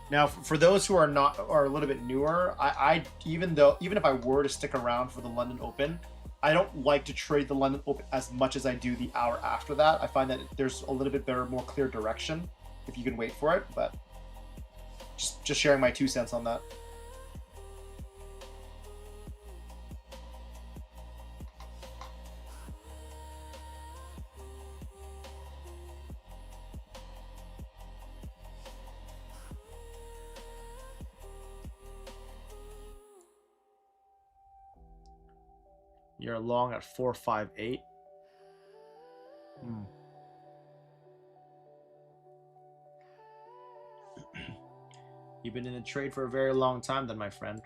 Now, for those who are a little bit newer, even if I were to stick around for the London Open, I don't like to trade the London Open as much as I do the hour after that. I find that there's a little bit better, more clear direction if you can wait for it. But just sharing my 2 cents on that. You're long at 458. You've been in the trade for a very long time then, my friend.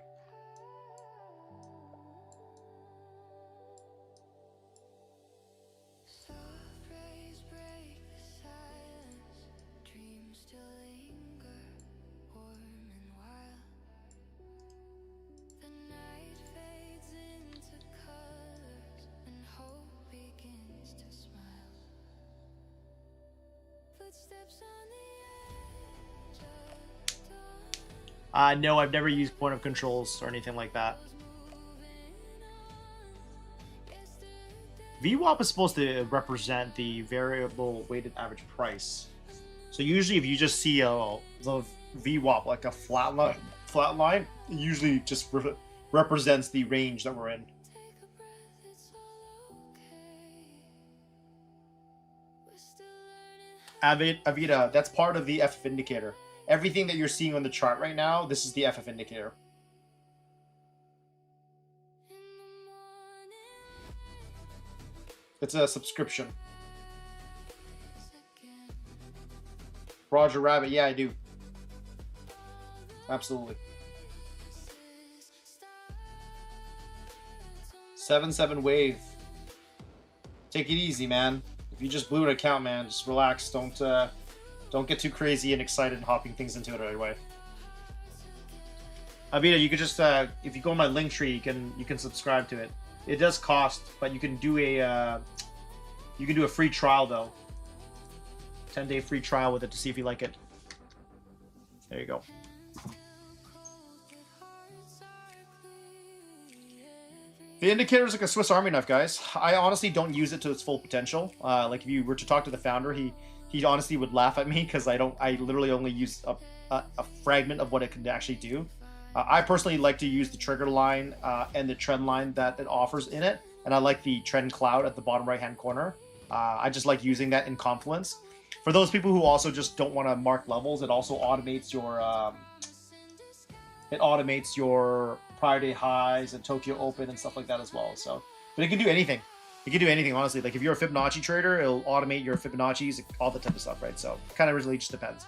No, I've never used point of controls or anything like that. VWAP is supposed to represent the variable weighted average price. So usually if you just see the VWAP like a flat line, it usually just represents the range that we're in. Avita, that's part of the FF indicator. Everything that you're seeing on the chart right now, this is the FF indicator. It's a subscription. Roger Rabbit, yeah, I do. Absolutely. 7-7 wave. Take it easy, man. If you just blew an account, man, just relax. Don't get too crazy and excited and hopping things into it right away. Avita, you could just if you go on my link tree, you can subscribe to it. It does cost, but you can do a free trial though. 10-day free trial with it to see if you like it. There you go. The indicator is like a Swiss Army knife, guys. I honestly don't use it to its full potential. Like if you were to talk to the founder, he honestly would laugh at me because I literally only use a fragment of what it can actually do. I personally like to use the trigger line and the trend line that it offers in it, and I like the trend cloud at the bottom right hand corner. I just like using that in Confluence. For those people who also just don't want to mark levels, it also automates your prior day highs and Tokyo Open and stuff like that as well. So, but it can do anything. It can do anything, honestly. Like if you're a Fibonacci trader, it'll automate your Fibonacci's, all that type of stuff, right? So, kind of really just depends.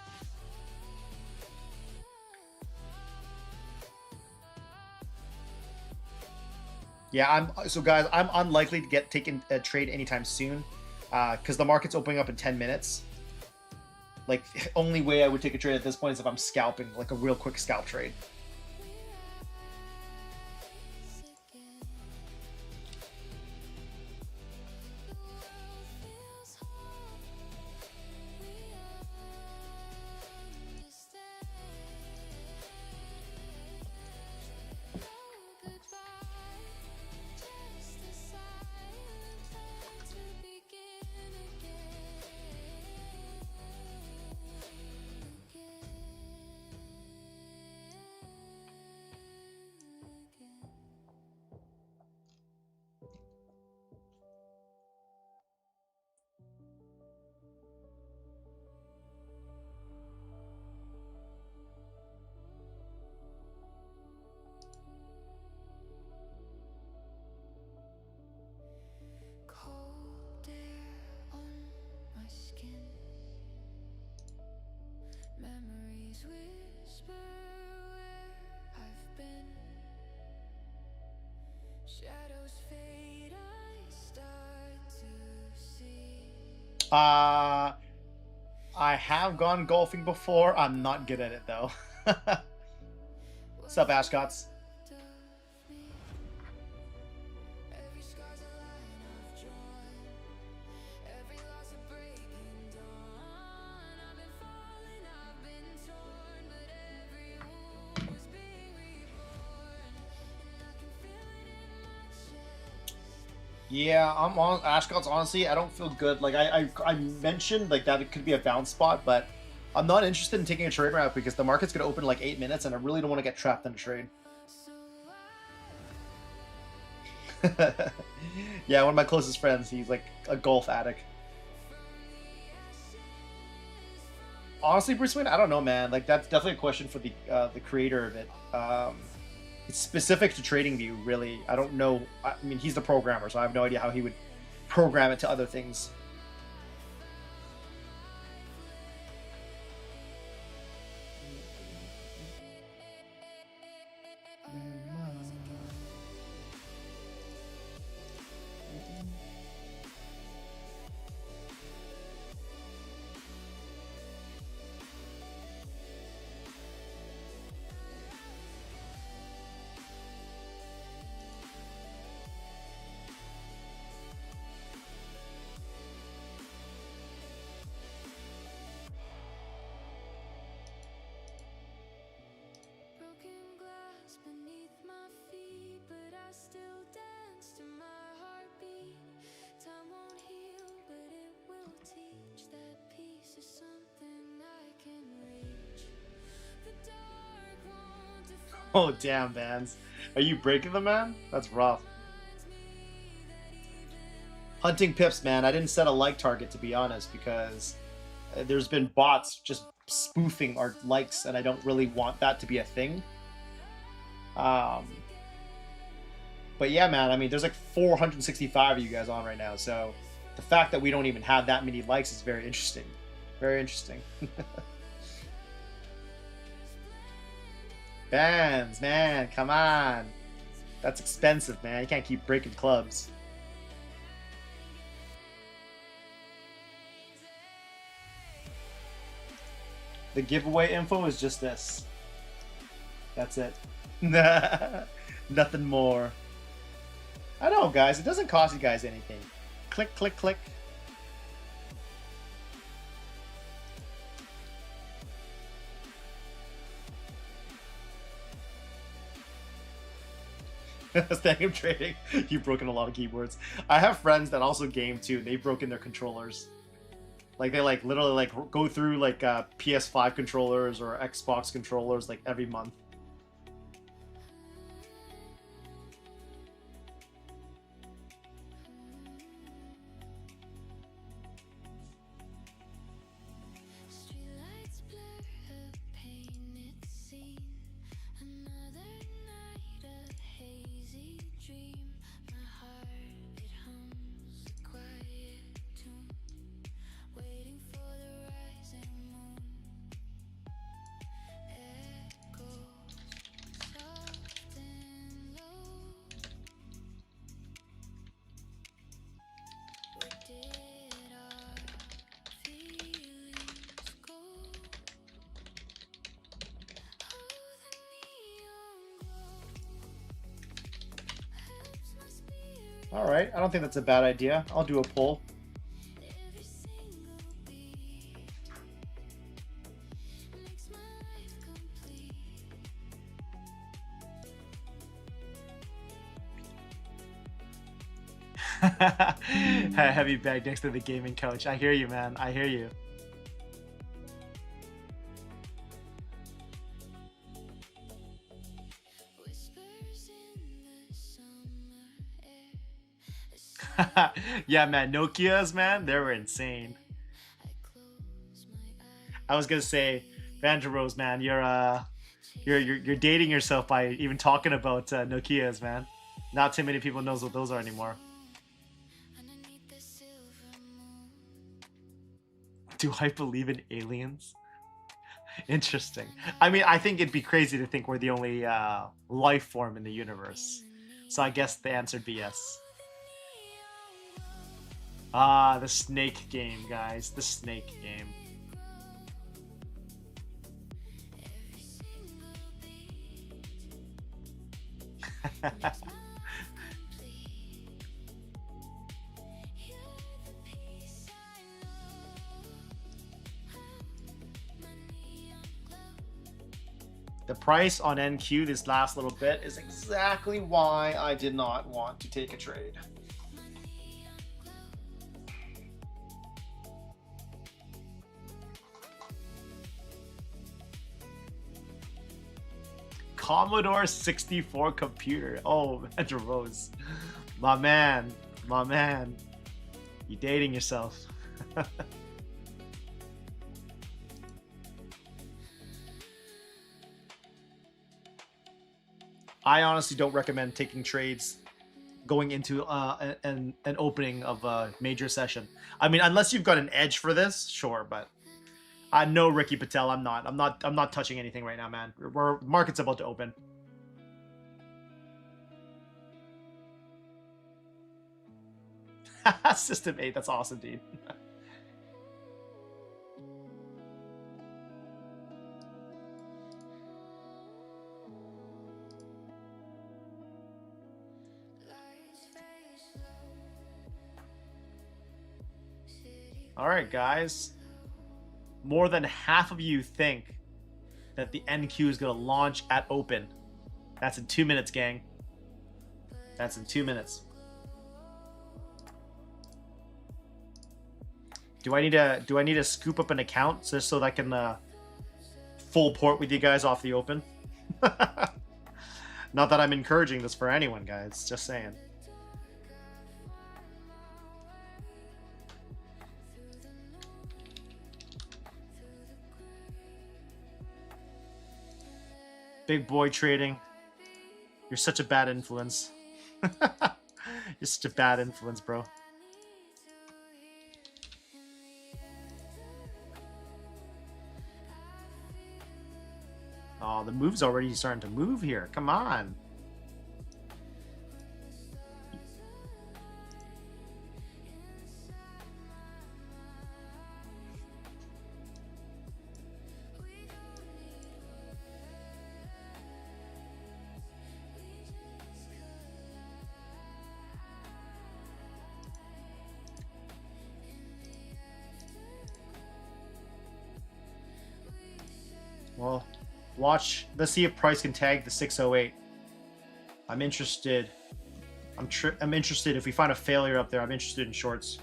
Yeah, I'm unlikely to get taken a trade anytime soon, because the market's opening up in 10 minutes. Like, only way I would take a trade at this point is if I'm scalping, like a real quick scalp trade. I have gone golfing before. I'm not good at it though. What's up, Ashcots? Yeah, I'm on Ashcots. Honestly, I don't feel good. Like I mentioned, like that it could be a bounce spot, but I'm not interested in taking a trade route because the market's gonna open in like 8 minutes, and I really don't want to get trapped in a trade. Yeah, one of my closest friends, he's like a golf addict. Honestly, Bruce Wayne, I don't know, man. Like that's definitely a question for the creator of it. It's specific to TradingView, really. I don't know. I mean, he's the programmer, so I have no idea how he would program it to other things. Oh, damn, Vans. Are you breaking them, man? That's rough. Hunting pips, man. I didn't set a like target, to be honest, because there's been bots just spoofing our likes, and I don't really want that to be a thing. But yeah, man, I mean, there's like 465 of you guys on right now, so the fact that we don't even have that many likes is very interesting. Very interesting. Bands, man, come on. That's expensive, man. You can't keep breaking clubs. The giveaway info is just this. That's it. Nothing more. I know, guys. It doesn't cost you guys anything. Click, click, click. Standing trading. You've broken a lot of keyboards. I have friends that also game too. They've broken their controllers. Like they like literally like go through like PS5 controllers or Xbox controllers like every month. All right, I don't think that's a bad idea. I'll do a poll. Heavy bag next to the gaming couch. I hear you, man. I hear you. Yeah, man, Nokias, man, they were insane. I was gonna say, Vanderose, man, you're dating yourself by even talking about Nokias, man. Not too many people knows what those are anymore. Do I believe in aliens? Interesting. I mean, I think it'd be crazy to think we're the only life form in the universe. So I guess the answer would be yes. Ah, the snake game, guys. The snake game. The price on NQ this last little bit is exactly why I did not want to take a trade. Commodore 64 computer. Oh, Metro Rose. My man. My man. You dating yourself. I honestly don't recommend taking trades going into an opening of a major session. I mean, unless you've got an edge for this, sure, but I know Ricky Patel. I'm not touching anything right now, man. Market's about to open. System 8, that's awesome, dude. All right, guys. More than half of you think that the NQ is going to launch at open. That's in 2 minutes, gang. That's in 2 minutes. Do I need to scoop up an account just so that I can full port with you guys off the open? Not that I'm encouraging this for anyone, guys. Just saying. Big boy trading. You're such a bad influence. You're such a bad influence, bro. Oh, the move's already starting to move here. Come on. Well, watch. Let's see if price can tag the 608. I'm interested. I'm interested. If we find a failure up there, I'm interested in shorts.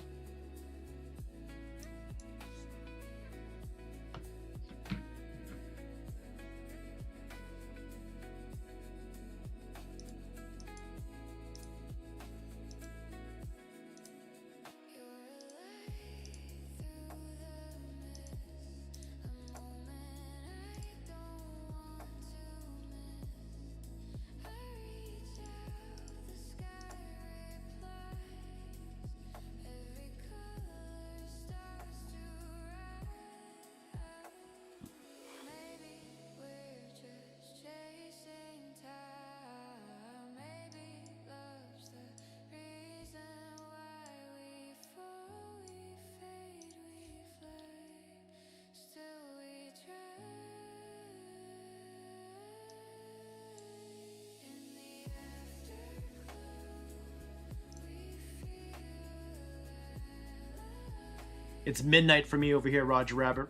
It's midnight for me over here, Roger Rabbit.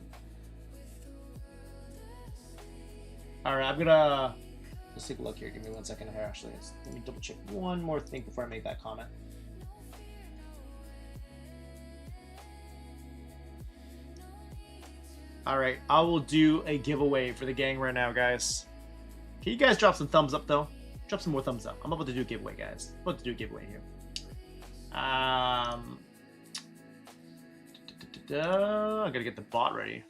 All right, I'm gonna let's take a look here. Give me 1 second here. Actually, let me double check one more thing before I make that comment. All right, I will do a giveaway for the gang right now, guys. Can you guys drop some thumbs up though? Drop some more thumbs up. I'm about to do a giveaway, guys. I'm about to do a giveaway here. I gotta get the bot ready.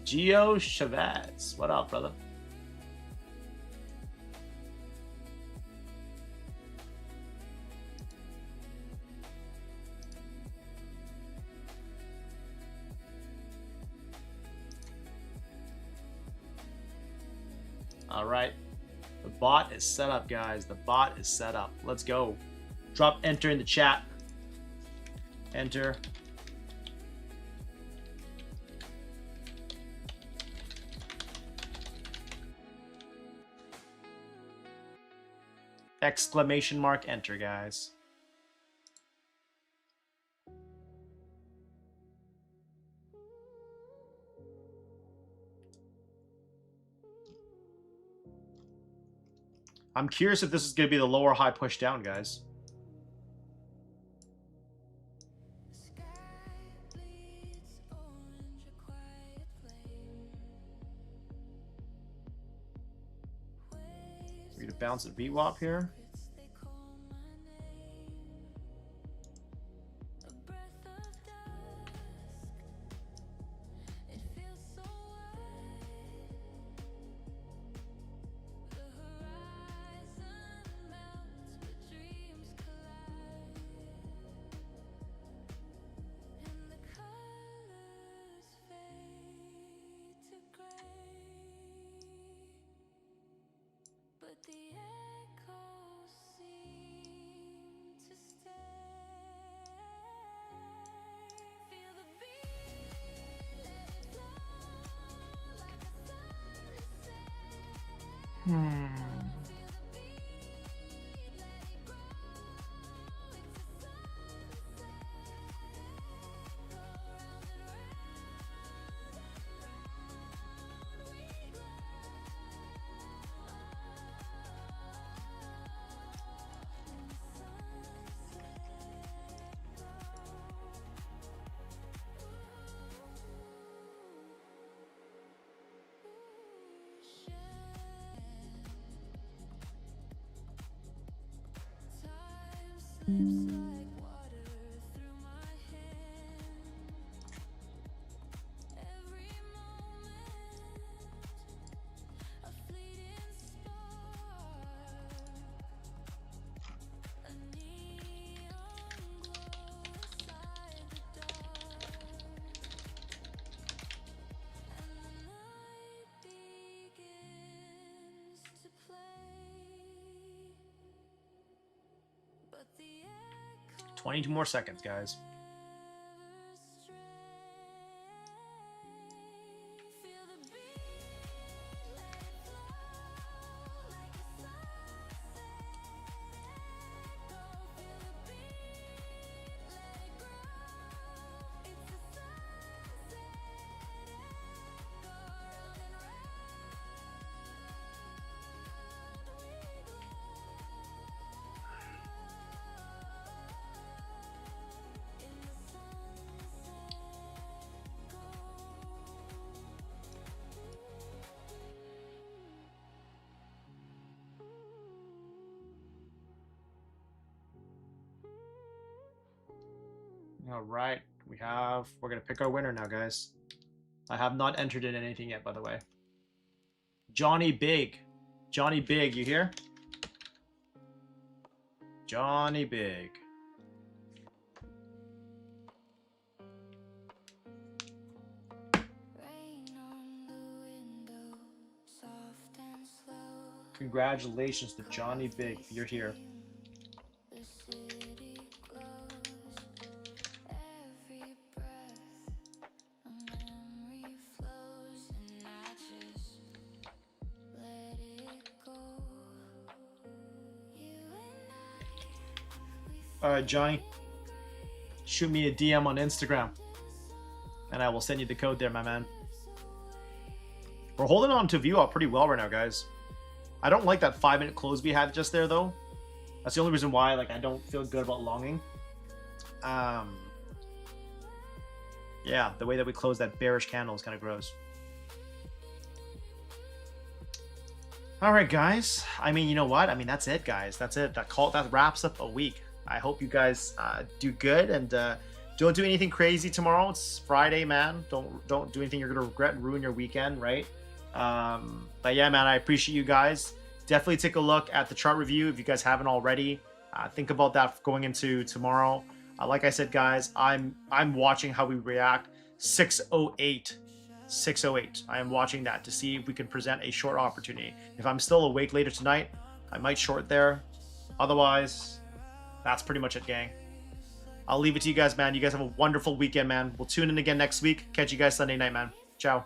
Gio Chavez, what up, brother? All right, the bot is set up, guys. The bot is set up. Let's go. Drop enter in the chat. Enter. Exclamation mark enter, guys. I'm curious if this is going to be the lower high push down, guys. We're going to bounce at VWAP here. But 22 more seconds, guys. All right, we're gonna pick our winner now, guys. I have not entered in anything yet, by the way. Johnny Big, you here? Johnny Big. Congratulations to Johnny Big, you're here. Alright, Johnny. Shoot me a DM on Instagram. And I will send you the code there, my man. We're holding on to VWAP pretty well right now, guys. I don't like that 5-minute close we had just there, though. That's the only reason why I don't feel good about longing. Yeah, the way that we closed that bearish candle is kind of gross. All right, guys. I mean, you know what? I mean, that's it, guys. That's it. That wraps up a week. I hope you guys do good and don't do anything crazy tomorrow. It's Friday, man. Don't do anything you're gonna regret and ruin your weekend, right? But yeah, man, I appreciate you guys. Definitely take a look at the chart review if you guys haven't already. Think about that going into tomorrow. Like I said, guys, I'm watching how we react. 608. 608. I am watching that to see if we can present a short opportunity. If I'm still awake later tonight, I might short there. Otherwise, that's pretty much it, gang. I'll leave it to you guys, man. You guys have a wonderful weekend, man. We'll tune in again next week. Catch you guys Sunday night, man. Ciao.